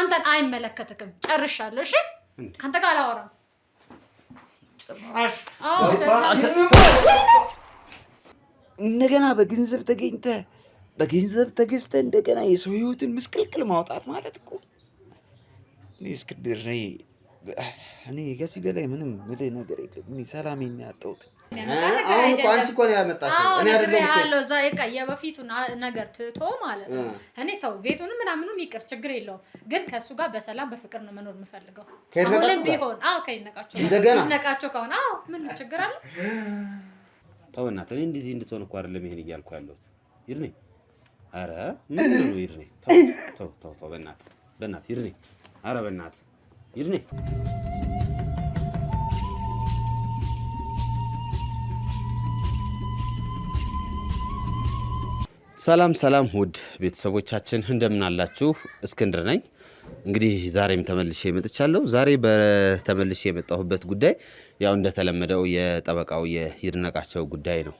አንተን አይመለከትክም ጨርሻለሁ እሺ ካንተ ጋር አላወራም እንደገና በገንዘብ ተገዝተ እንደገና የሰው ህይወትን ምስቅልቅል ማውጣት ማለት እኮ እስክንድር እኔ ከዚህ በላይ ምንም ምልህ ነገር የለም። እኔ ሰላሜን ያጣሁት አሁን እኮ አንቺ እኮ ነው ያመጣሽው። እኔ አይደለም እኮ ያለው እዛ የበፊቱን ነገር ትቶ ማለት ነው። እኔ ተው ቤቱንም ምናምኑም ይቅር ችግር የለውም፣ ግን ከሱ ጋር በሰላም በፍቅር ነው መኖር የምፈልገው። አሁንም ቢሆን ከይነቃቸው ከሆነ ምን ችግር አለ? ተው እናትህ እንደዚህ እንድትሆን እኮ አይደለም ይሄን እያልኩ ያለሁት ይርኔ። ኧረ ምን ነው ይርኔ? ተው በእናትህ ይርኔ። ኧረ በእናትህ ይርኔ። ሰላም ውድ ቤተሰቦቻችን እንደምን አላችሁ? እስክንድር ነኝ። እንግዲህ ዛሬም ተመልሼ መጥቻለሁ። ዛሬ በተመልሼ የመጣሁበት ጉዳይ ያው እንደተለመደው የጠበቃው የይድነቃቸው ጉዳይ ነው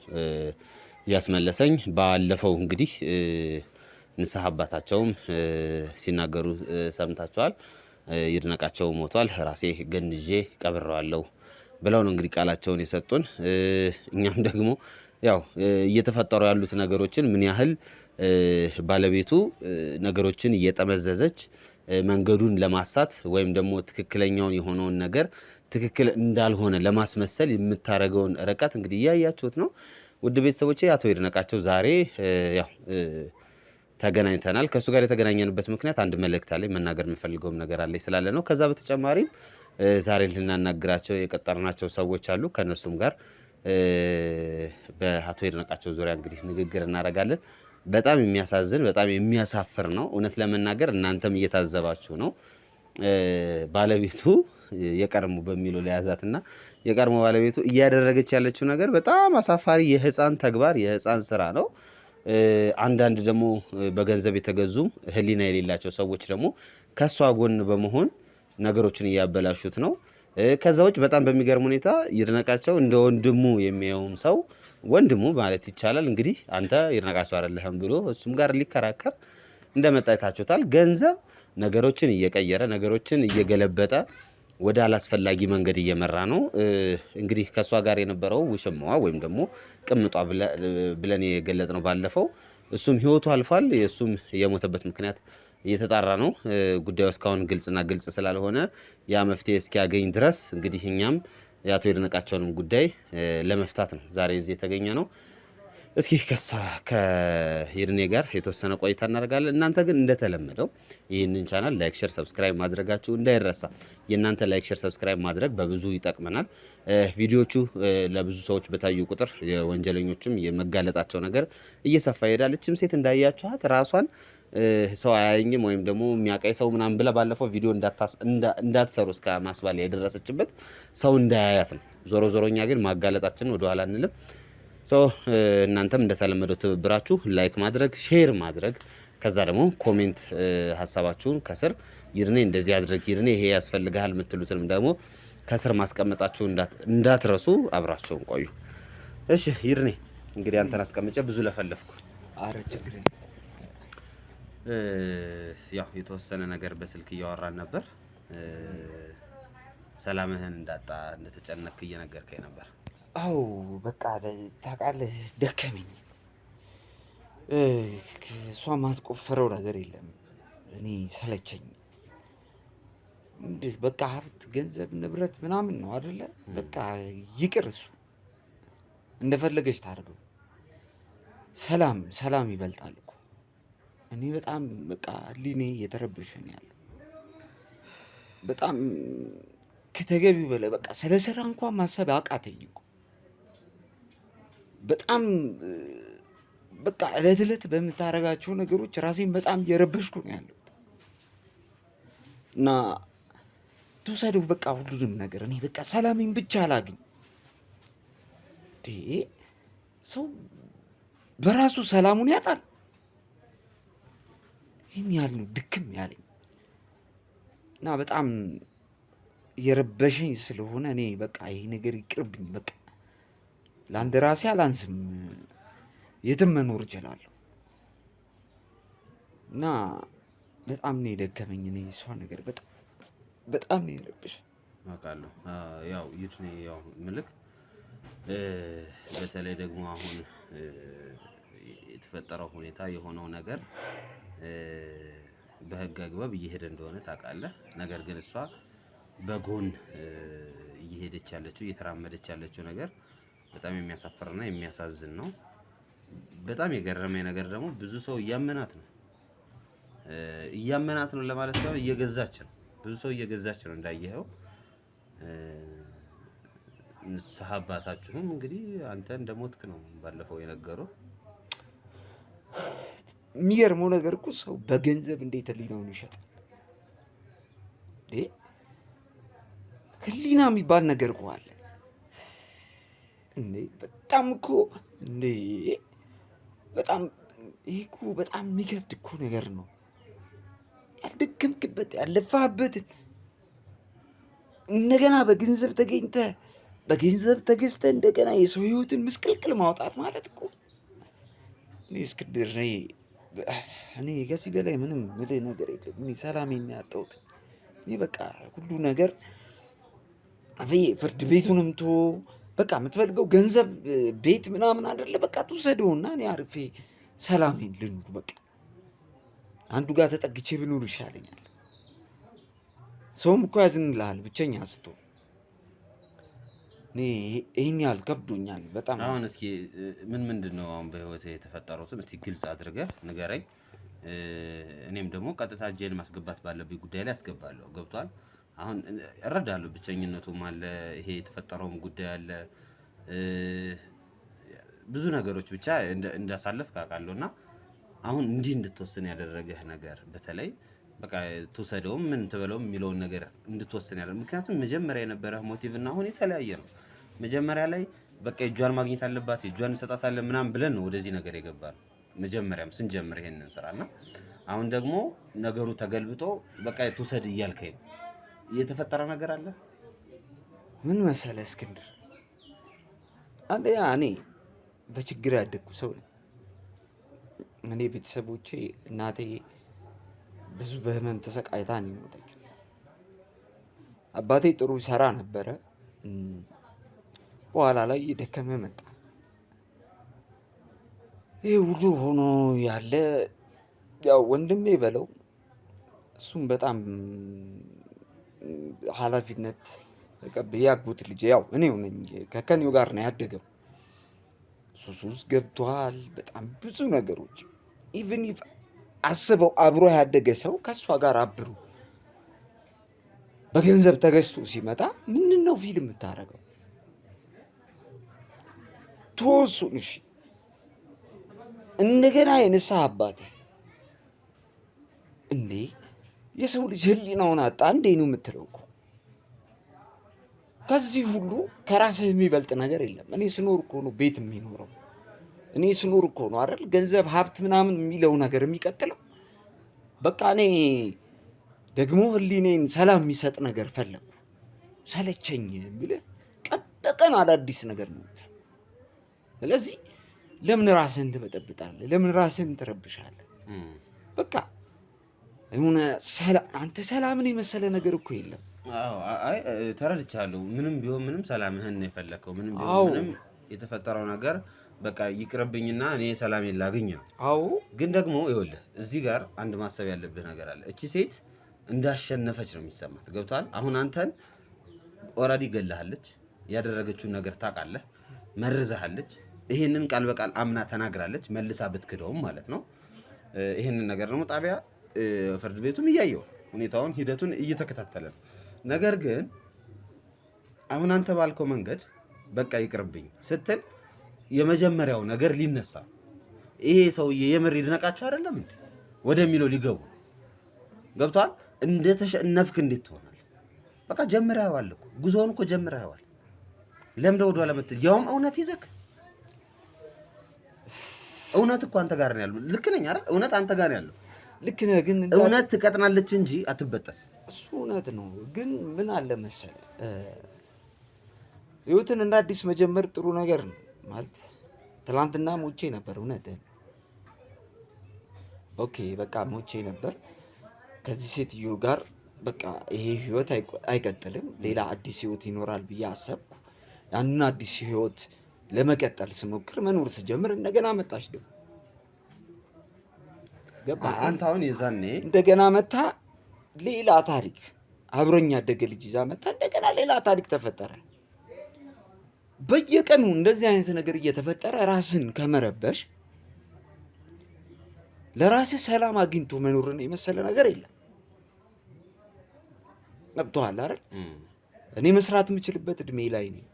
ያስመለሰኝ። ባለፈው እንግዲህ ንስሐ አባታቸውም ሲናገሩ ሰምታችኋል። ይድነቃቸው ሞቷል፣ ራሴ ገንዤ ቀብሬዋለሁ ብለው ነው እንግዲህ ቃላቸውን የሰጡን። እኛም ደግሞ ያው እየተፈጠሩ ያሉት ነገሮችን ምን ያህል ባለቤቱ ነገሮችን እየጠመዘዘች መንገዱን ለማሳት ወይም ደግሞ ትክክለኛውን የሆነውን ነገር ትክክል እንዳልሆነ ለማስመሰል የምታደርገውን ርቀት እንግዲህ እያያችሁት ነው። ውድ ቤተሰቦቼ አቶ ይድነቃቸው ዛሬ ያው ተገናኝተናል። ከሱ ጋር የተገናኘንበት ምክንያት አንድ መልእክት አለኝ፣ መናገር የምፈልገውም ነገር አለኝ ስላለ ነው። ከዛ በተጨማሪም ዛሬ ልናናግራቸው የቀጠርናቸው ሰዎች አሉ። ከነሱም ጋር በአቶ ይድነቃቸው ዙሪያ እንግዲህ ንግግር እናደርጋለን። በጣም የሚያሳዝን በጣም የሚያሳፍር ነው። እውነት ለመናገር እናንተም እየታዘባችሁ ነው። ባለቤቱ የቀድሞ በሚለው ለያዛትና የቀድሞ ባለቤቱ እያደረገች ያለችው ነገር በጣም አሳፋሪ የህፃን ተግባር የህፃን ስራ ነው። አንዳንድ ደግሞ በገንዘብ የተገዙ ህሊና የሌላቸው ሰዎች ደግሞ ከሷ ጎን በመሆን ነገሮችን እያበላሹት ነው። ከዛ ውጭ በጣም በሚገርም ሁኔታ ይድነቃቸው እንደ ወንድሙ የሚያየውም ሰው ወንድሙ ማለት ይቻላል እንግዲህ አንተ ይድነቃቸው አይደለህም ብሎ እሱም ጋር ሊከራከር እንደመጣ አይታችሁታል። ገንዘብ ነገሮችን እየቀየረ ነገሮችን እየገለበጠ ወደ አላስፈላጊ መንገድ እየመራ ነው። እንግዲህ ከሷ ጋር የነበረው ውሽማዋ ወይም ደግሞ ቅምጧ ብለን የገለጽ ነው ባለፈው፣ እሱም ህይወቱ አልፏል። የእሱም የሞተበት ምክንያት እየተጣራ ነው። ጉዳዩ እስካሁን ግልጽ ስላልሆነ ያ መፍትሄ እስኪያገኝ ድረስ እንግዲህ እኛም የአቶ ይድነቃቸውንም ጉዳይ ለመፍታት ነው ዛሬ እዚህ የተገኘ ነው። እስኪ ከይድኔ ጋር የተወሰነ ቆይታ እናደርጋለን። እናንተ ግን እንደተለመደው ይህንን ቻናል ላይክ፣ ሼር፣ ሰብስክራይብ ማድረጋችሁ እንዳይረሳ። የእናንተ ላይክ፣ ሼር፣ ሰብስክራይብ ማድረግ በብዙ ይጠቅመናል። ቪዲዮቹ ለብዙ ሰዎች በታዩ ቁጥር የወንጀለኞችም የመጋለጣቸው ነገር እየሰፋ ይሄዳል። እችም ሴት እንዳያችኋት ራሷን ሰው አያየኝም ወይም ደግሞ የሚያቀይ ሰው ምናምን ብላ ባለፈው ቪዲዮ እንዳትሰሩ እስከ ማስባል የደረሰችበት ሰው እንዳያያት ነው። ዞሮ እኛ ግን ማጋለጣችንን ወደኋላ አንልም። እናንተም እንደተለመደው ትብብራችሁ ላይክ ማድረግ፣ ሼር ማድረግ፣ ከዛ ደግሞ ኮሜንት ሀሳባችሁን ከስር ይድኔ እንደዚህ አድርግ፣ ይድኔ ይሄ ያስፈልጋል የምትሉትንም ደግሞ ከስር ማስቀመጣችሁ እንዳትረሱ። አብራችሁን ቆዩ። እሺ ይድኔ እንግዲህ አንተን አስቀምጬ ብዙ ለፈለፍኩ። አረ ችግር ያው የተወሰነ ነገር በስልክ እያወራን ነበር። ሰላምህን እንዳጣ እንደተጨነክ እየነገርከኝ ነበር። አው በቃ ታውቃለህ ደከመኝ። እሷ ማትቆፍረው ነገር የለም። እኔ ሰለቸኝ። እንዴት በቃ ሀብት፣ ገንዘብ፣ ንብረት ምናምን ነው አይደለ? በቃ ይቅር፣ እሱ እንደፈለገች ታደርገው። ሰላም ይበልጣል እኮ። እኔ በጣም በቃ ሊኔ እየተረበሸ ነው ያለው። በጣም ከተገቢው በላይ በቃ ስለ ስራ እንኳን ማሰብ አቃተኝ እኮ። በጣም በቃ እለት በምታረጋቸው ነገሮች ራሴን በጣም እየረበሽኩ ነው ያለሁት እና ተወሰደው በቃ ሁሉንም ነገር እኔ በቃ ሰላሜን ብቻ አላግኝ። ሰው በራሱ ሰላሙን ያጣል። ይህን ያህል ነው ድክም ያለኝ እና በጣም እየረበሸኝ ስለሆነ እኔ በቃ ይሄ ነገር ይቅርብኝ። በቃ ለአንድ ራሴ አላንስም፣ የትም መኖር እችላለሁ እና በጣም ነው የደከመኝ። እኔ እሷ ነገር በጣም ነው የረብሽ አውቃለሁ። ያው ይት ነው ያው ምልክ በተለይ ደግሞ አሁን የተፈጠረው ሁኔታ የሆነው ነገር በህግ አግባብ እየሄደ እንደሆነ ታውቃለህ። ነገር ግን እሷ በጎን እየሄደች ያለችው እየተራመደች ያለችው ነገር በጣም የሚያሳፍርና የሚያሳዝን ነው። በጣም የገረመኝ ነገር ደግሞ ብዙ ሰው እያመናት ነው ለማለት ሳይሆን እየገዛች ነው። ብዙ ሰው እየገዛች ነው እንዳየኸው። ንስሐ አባታችሁም እንግዲህ አንተ እንደሞትክ ነው ባለፈው የነገረው። የሚገርመው ነገር እኮ ሰው በገንዘብ እንዴት ህሊናውን ይሸጣል? ህሊና የሚባል ነገር እኮ አለ እንዴ! በጣም እኮ እንዴ! በጣም ይሄ እኮ በጣም የሚከብድ እኮ ነገር ነው። ያልደከምክበት ያለፋህበትን እንደገና በገንዘብ ተገዝተህ እንደገና የሰው ህይወትን ምስቅልቅል ማውጣት ማለት እኮ እኔ እስክንድር እኔ ከዚህ በላይ ምንም ምልህ ነገር የለም። እኔ ሰላሜን ያጣሁት እኔ በቃ ሁሉ ነገር ፍርድ ቤቱንም በቃ የምትፈልገው ገንዘብ ቤት ምናምን አይደለ? በቃ ትውሰደውና እኔ አርፌ ሰላሜን ልኑር። በቃ አንዱ ጋር ተጠግቼ ብኖር ይሻለኛል። ሰውም እኮ ያዝንልሃል ብቸኛ ስትሆን። እኔ ይሄን ያህል ከብዶኛል በጣም። አሁን እስኪ ምንድን ነው አሁን በህይወት የተፈጠሩትን እስቲ ግልጽ አድርገህ ንገረኝ። እኔም ደግሞ ቀጥታ እጄን ማስገባት ባለብኝ ጉዳይ ላይ አስገባለሁ። ገብቷል? አሁን እረዳለሁ፣ ብቸኝነቱም አለ፣ ይሄ የተፈጠረውም ጉዳይ አለ፣ ብዙ ነገሮች ብቻ እንዳሳለፍክ አውቃለሁና አሁን እንዲህ እንድትወስን ያደረገህ ነገር በተለይ በቃ ትውሰደውም ምን ትበለውም የሚለውን ነገር እንድትወስን ያደረገህ ምክንያቱም መጀመሪያ የነበረህ ሞቲቭ እና አሁን የተለያየ ነው። መጀመሪያ ላይ በቃ እጇን ማግኘት አለባት እጇን እንሰጣታለን ምናምን ብለን ነው ወደዚህ ነገር የገባነው መጀመሪያም ስንጀምር ይሄንን ስራና አሁን ደግሞ ነገሩ ተገልብጦ በቃ ትውሰድ እያልከኝ ነው። የተፈጠረ ነገር አለ። ምን መሰለህ እስክንድር፣ እኔ በችግር ያደግኩ ሰው ነኝ። እኔ ቤተሰቦቼ እናቴ ብዙ በህመም ተሰቃይታ ነው የሞተችው። አባቴ ጥሩ ይሰራ ነበረ። በኋላ ላይ እየደከመ መጣ። ይህ ሁሉ ሆኖ ያለ ያው ወንድሜ በለው እሱም በጣም ኃላፊነት ተቀብዬ ያጎት ልጅ ያው እኔው ነኝ ከከኔው ጋር ነው ያደገው። ሱስ ውስጥ ገብቷል። በጣም ብዙ ነገሮች ኢቭን አስበው አብሮ ያደገ ሰው ከእሷ ጋር አብሩ በገንዘብ ተገዝቶ ሲመጣ ምንድን ነው ፊልም የምታደርገው? ተወሱን። እሺ እንደገና የንስሐ አባቴ እንዴ የሰው ልጅ ህሊናውን አጣ እንዴ ነው የምትለው እኮ። ከዚህ ሁሉ ከራስህ የሚበልጥ ነገር የለም። እኔ ስኖር እኮ ነው ቤት የሚኖረው። እኔ ስኖር እኮ ነው አይደል ገንዘብ ሀብት ምናምን የሚለው ነገር የሚቀጥለው። በቃ እኔ ደግሞ ህሊኔን ሰላም የሚሰጥ ነገር ፈለኩ። ሰለቸኝ ብለህ ቀን በቀን አዳዲስ ነገር ነው። ስለዚህ ለምን ራስህን ትበጠብጣለህ? ለምን ራስህን ትረብሻለህ? በቃ የሆነ አንተ ሰላምን የመሰለ ነገር እኮ የለም። አይ ተረድቻለሁ። ምንም ቢሆን ምንም ሰላምህን ነው የፈለከው። ምንም ቢሆን ምንም የተፈጠረው ነገር በቃ ይቅርብኝና እኔ ሰላሜን ላግኝ ነው። አዎ ግን ደግሞ ይኸውልህ እዚህ ጋር አንድ ማሰብ ያለብህ ነገር አለ። እቺ ሴት እንዳሸነፈች ነው የሚሰማት። ገብቶሃል? አሁን አንተን ኦልሬዲ ገለሃለች። ያደረገችውን ነገር ታውቃለህ። መርዛሃለች። ይሄንን ቃል በቃል አምና ተናግራለች። መልሳ ብትክደውም ማለት ነው። ይሄንን ነገር ደግሞ ጣቢያ ፍርድ ቤቱም እያየው ሁኔታውን ሂደቱን እየተከታተለ ነው። ነገር ግን አሁን አንተ ባልከው መንገድ በቃ ይቅርብኝ ስትል የመጀመሪያው ነገር ሊነሳ ይሄ ሰውዬ የምር ይድነቃቸው አይደለም እንዴ ወደሚለው ሊገቡ ገብቷል። እንደተሸነፍክ እንዴት ትሆናለህ? በቃ ጀምረኸዋል እኮ ጉዞውን እኮ ጀምረኸዋል። ለምን ወደ ኋላ መጥተህ ያውም እውነት ይዘህ እውነት እኮ አንተ ጋር ነው ያለው። ልክ ነኝ አይደል? እውነት አንተ ጋር ነው ያለው። ልክ ነህ። ግን እውነት ትቀጥናለች እንጂ አትበጠስም። እሱ እውነት ነው። ግን ምን አለ መሰለህ ህይወትን እንደ አዲስ መጀመር ጥሩ ነገር ነው ማለት። ትላንትና ሞቼ ነበር። እውነት ኦኬ፣ በቃ ሞቼ ነበር። ከዚህ ሴትዮ ጋር በቃ ይሄ ህይወት አይቀጥልም፣ ሌላ አዲስ ህይወት ይኖራል ብዬ አሰብኩ። ያንን አዲስ ህይወት ለመቀጠል ስሞክር መኖር ስጀምር እንደገና መጣች። ደግሞ ገባ አንተ አሁን የዛኔ እንደገና መታ ሌላ ታሪክ አብሮኝ ያደገ ልጅ ይዛ መታ እንደገና ሌላ ታሪክ ተፈጠረ። በየቀኑ እንደዚህ አይነት ነገር እየተፈጠረ ራስን ከመረበሽ ለራስህ ሰላም አግኝቶ መኖርን የመሰለ ነገር የለም። ገብቶሃል አይደል? እኔ መስራት የምችልበት እድሜ ላይ ነኝ።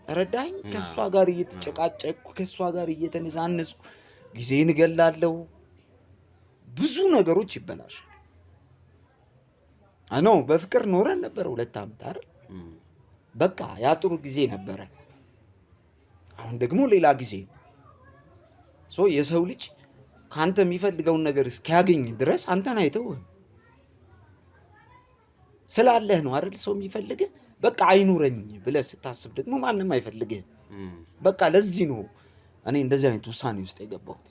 ተረዳኸኝ? ከእሷ ጋር እየተጨቃጨቅኩ ከእሷ ጋር እየተነዛነስኩ ጊዜን እገላለሁ። ብዙ ነገሮች ይበላሻል። አኖ በፍቅር ኖረን ነበር 2 ዓመት አይደል? በቃ ያ ጥሩ ጊዜ ነበረ። አሁን ደግሞ ሌላ ጊዜ የሰው ልጅ ካንተ የሚፈልገውን ነገር እስኪያገኝ ድረስ አንተን አይተውህም። ስላለህ ነው አይደል ሰው የሚፈልግህ። በቃ አይኑረኝ ብለህ ስታስብ ደግሞ ማንም አይፈልግህም። በቃ ለዚህ ነው እኔ እንደዚህ አይነት ውሳኔ ውስጥ የገባሁት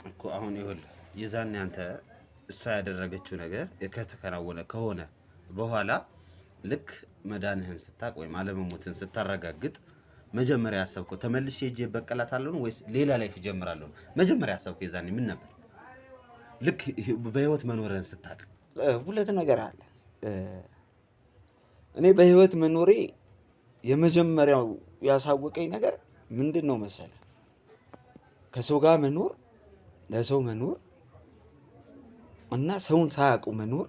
እኮ። አሁን ይኸውልህ የዛኔ አንተ እሷ ያደረገችው ነገር ከተከናወነ ከሆነ በኋላ ልክ መዳንህን ስታቅ ወይም አለመሞትን ስታረጋግጥ መጀመሪያ ያሰብከው ተመልሼ ሄጄ በቀላታለሁ ነው ወይስ ሌላ ላይፍ እጀምራለሁ ነው? መጀመሪያ ያሰብከው የዛኔ ምን ነበር? ልክ በህይወት መኖርህን ስታቅ 2 ነገር አለ። እኔ በህይወት መኖሬ የመጀመሪያው ያሳወቀኝ ነገር ምንድን ነው መሰለ? ከሰው ጋር መኖር፣ ለሰው መኖር እና ሰውን ሳያውቁ መኖር፣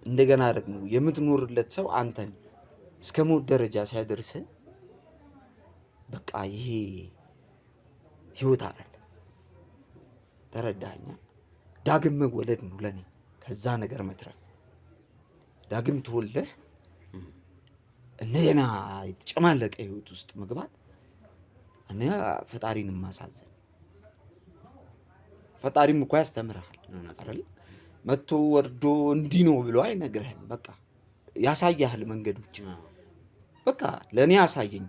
እንደገና ደግሞ የምትኖርለት ሰው አንተን እስከ ሞት ደረጃ ሲያደርስ በቃ ይሄ ህይወት አይደለም። ተረዳኸኝ? ዳግም መወለድ ነው ለኔ ከዛ ነገር መትረፍ። ዳግም ተወልደህ እንደገና የተጨማለቀ ህይወት ውስጥ መግባት እና ፈጣሪን ማሳዘን። ፈጣሪም እኮ ያስተምርሃል አይደል? መጥቶ ወርዶ እንዲህ ነው ብሎ አይነግርህም። በቃ ያሳያል መንገዶች። በቃ ለኔ ያሳየኝ።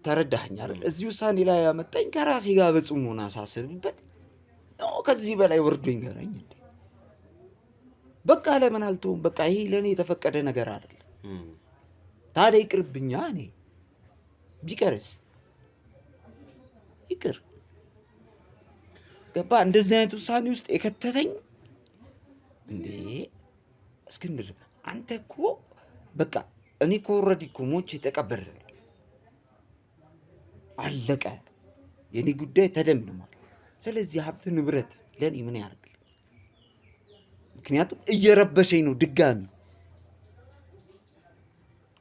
ተረዳኸኝ አይደል? እዚህ ውሳኔ ላይ ያመጣኝ ከራሴ ጋር በጽሞና ሳስብበት ነው። ከዚህ በላይ ወርዶ ይንገረኝ እንዴ? በቃ ለምን አልተውም? በቃ ይሄ ለኔ የተፈቀደ ነገር አይደለም። ታዲያ ይቅርብኛ። እኔ ቢቀርስ ይቅር። ገባ? እንደዚህ አይነት ውሳኔ ውስጥ የከተተኝ እንዴ እስክንድር፣ አንተ እኮ በቃ እኔ እኮ ኦልሬዲ እኮ ሞቼ ተቀበረ፣ አለቀ፣ የኔ ጉዳይ ተደምድሟል። ስለዚህ ሀብት ንብረት ለኔ ምን ያደርግልኝ? ምክንያቱም እየረበሸኝ ነው።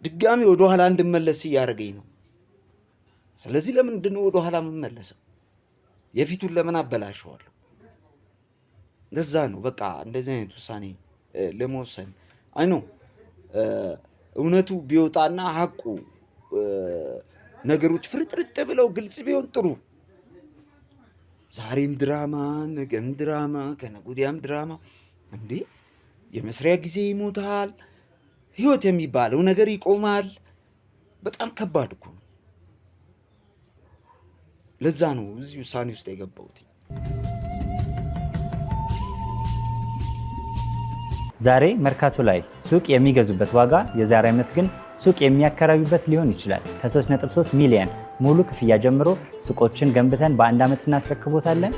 ድጋሚ ወደ ኋላ እንድመለስ እያደረገኝ ነው። ስለዚህ ለምንድን ነው ወደ ኋላ የምመለሰው? የፊቱን ለምን አበላሸዋለሁ? እንደዛ ነው በቃ እንደዚህ አይነት ውሳኔ ለመወሰን አይኖ እውነቱ ቢወጣና ሀቁ ነገሮች ፍርጥርጥ ብለው ግልጽ ቢሆን ጥሩ። ዛሬም ድራማ፣ ነገም ድራማ፣ ከነገ ወዲያም ድራማ። እንዴ የመስሪያ ጊዜ ይሞታል፣ ህይወት የሚባለው ነገር ይቆማል። በጣም ከባድ እኮ ነው። ለዛ ነው እዚህ ውሳኔ ውስጥ የገባሁት። ዛሬ መርካቶ ላይ ሱቅ የሚገዙበት ዋጋ የዛሬ ዓመት ግን ሱቅ የሚያከራዩበት ሊሆን ይችላል። ከ3.3 ሚሊዮን ሙሉ ክፍያ ጀምሮ ሱቆችን ገንብተን በ1 ዓመት እናስረክቦታለን።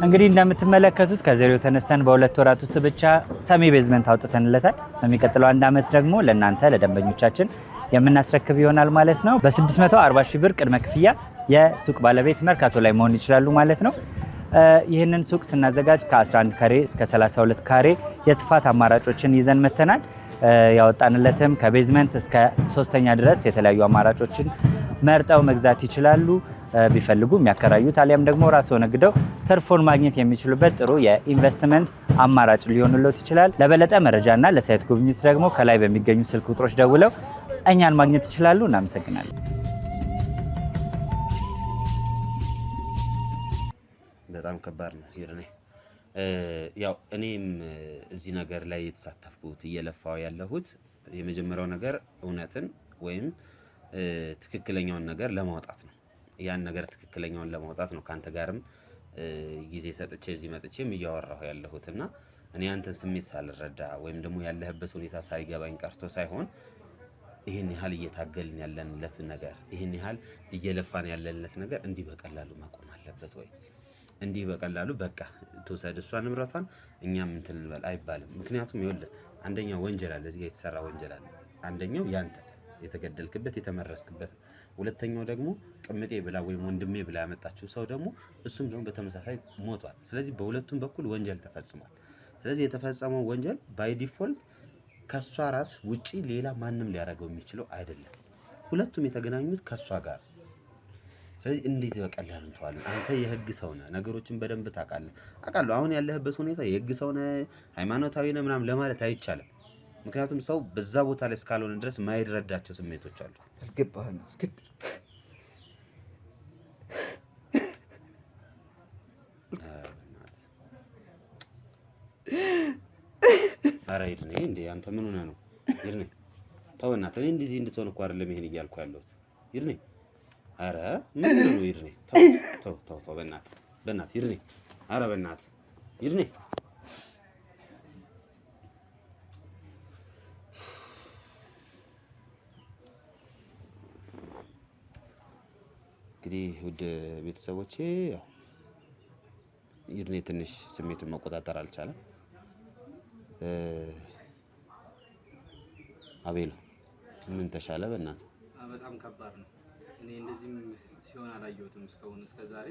እንግዲህ እንደምትመለከቱት ከዜሮ ተነስተን በ2 ወራት ውስጥ ብቻ ሰሚ ቤዝመንት አውጥተንለታል። በሚቀጥለው 1 ዓመት ደግሞ ለእናንተ ለደንበኞቻችን የምናስረክብ ይሆናል ማለት ነው። በ640 ሺህ ብር ቅድመ ክፍያ የሱቅ ባለቤት መርካቶ ላይ መሆን ይችላሉ ማለት ነው። ይህንን ሱቅ ስናዘጋጅ ከ11 ካሬ እስከ 32 ካሬ የስፋት አማራጮችን ይዘን መተናል። ያወጣንለትም ከቤዝመንት እስከ 3ኛ ድረስ የተለያዩ አማራጮችን መርጠው መግዛት ይችላሉ። ቢፈልጉ የሚያከራዩት አሊያም ደግሞ ራስዎ ነግደው ትርፉን ማግኘት የሚችሉበት ጥሩ የኢንቨስትመንት አማራጭ ሊሆንልዎት ይችላል። ለበለጠ መረጃና ለሳይት ጉብኝት ደግሞ ከላይ በሚገኙ ስልክ ቁጥሮች ደውለው እኛን ማግኘት ይችላሉ። እናመሰግናለን። በጣም ከባድ ነው ይርኔ። ያው እኔም እዚህ ነገር ላይ የተሳተፍኩት እየለፋው ያለሁት የመጀመሪያው ነገር እውነትን ወይም ትክክለኛውን ነገር ለማውጣት ነው። ያን ነገር ትክክለኛውን ለማውጣት ነው ካንተ ጋርም ጊዜ ሰጥቼ እዚህ መጥቼም እያወራሁ ያለሁትና እኔ አንተን ስሜት ሳልረዳ ወይም ደግሞ ያለህበት ሁኔታ ሳይገባኝ ቀርቶ ሳይሆን ይሄን ያህል እየታገልን ያለንለት ነገር ይሄን ያህል እየለፋን ያለንለት ነገር እንዲህ በቀላሉ ማቆም አለበት ወይ? እንዲህ በቀላሉ በቃ ትውሰድ እሷ ንብረቷን እኛም እንትን እንበል አይባልም። ምክንያቱም ይኸውልህ አንደኛው ወንጀል አለ፣ እዚህ ጋር የተሰራ ወንጀል አለ። አንደኛው ያንተ የተገደልክበት የተመረስክበት፣ ሁለተኛው ደግሞ ቅምጤ ብላ ወይም ወንድሜ ብላ ያመጣችው ሰው ደግሞ እሱም ደግሞ በተመሳሳይ ሞቷል። ስለዚህ በሁለቱም በኩል ወንጀል ተፈጽሟል። ስለዚህ የተፈጸመው ወንጀል ባይ ዲፎልት ከሷ ራስ ውጪ ሌላ ማንም ሊያደርገው የሚችለው አይደለም። ሁለቱም የተገናኙት ከሷ ጋር። ስለዚህ እንዴት በቀላሉ እንተዋለን? አንተ የህግ ሰው ነህ፣ ነገሮችን በደንብ ታውቃለህ። አውቃለሁ አሁን ያለህበት ሁኔታ የህግ ሰው ነህ፣ ሃይማኖታዊ ነህ ምናምን ለማለት አይቻልም። ምክንያቱም ሰው በዛ ቦታ ላይ እስካልሆነ ድረስ ማይረዳቸው ስሜቶች አሉ። አልገባህም? እስክንድር ኧረ ይድኔ እንዴ አንተ ምን ሆነህ ነው? ይድኔ ተው በእናትህ። እኔ እንደዚህ እንድትሆን እኮ አይደለም ይሄን እያልኩ ያለሁት። ይድኔ ኧረ ምን ነው ይድኔ? ተው በእናትህ ይድኔ። ኧረ በእናትህ ይድኔ። እንግዲህ ውድ ቤተሰቦቼ ያው ይድኔ ትንሽ ስሜቱን መቆጣጠር አልቻለም። አቤል ምን ተሻለ? በእናትህ በጣም ከባድ ነው። እኔ እንደዚህም ሲሆን አላየሁትም እስካሁን እስከ ዛሬ።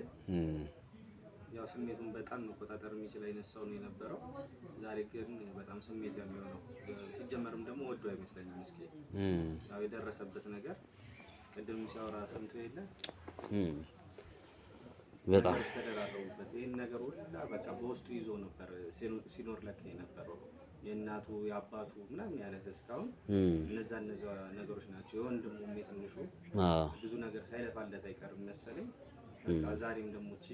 ያው ስሜቱን በጣም መቆጣጠር የሚችል አይነት ሰው ነው የነበረው። ዛሬ ግን በጣም ስሜት የሚሆነው ሲጀመርም ደግሞ ወዶ አይመስለኝም። እስኪ ያው የደረሰበት ነገር ቅድም ሲያወራ ሰምቶ የለ በጣም ተደራረቡበት። ይሄን ነገር ሁላ በቃ በውስጡ ይዞ ነበር ሲኖር ለካ የነበረው የእናቱ የአባቱ ምናምን ያለ እስካሁን እነዛ ነገሮች ናቸው። የወንድሙም የትንሹ ብዙ ነገር ሳይለፋለት አይቀርም መሰለኝ። በቃ ዛሬም ደግሞ እቺ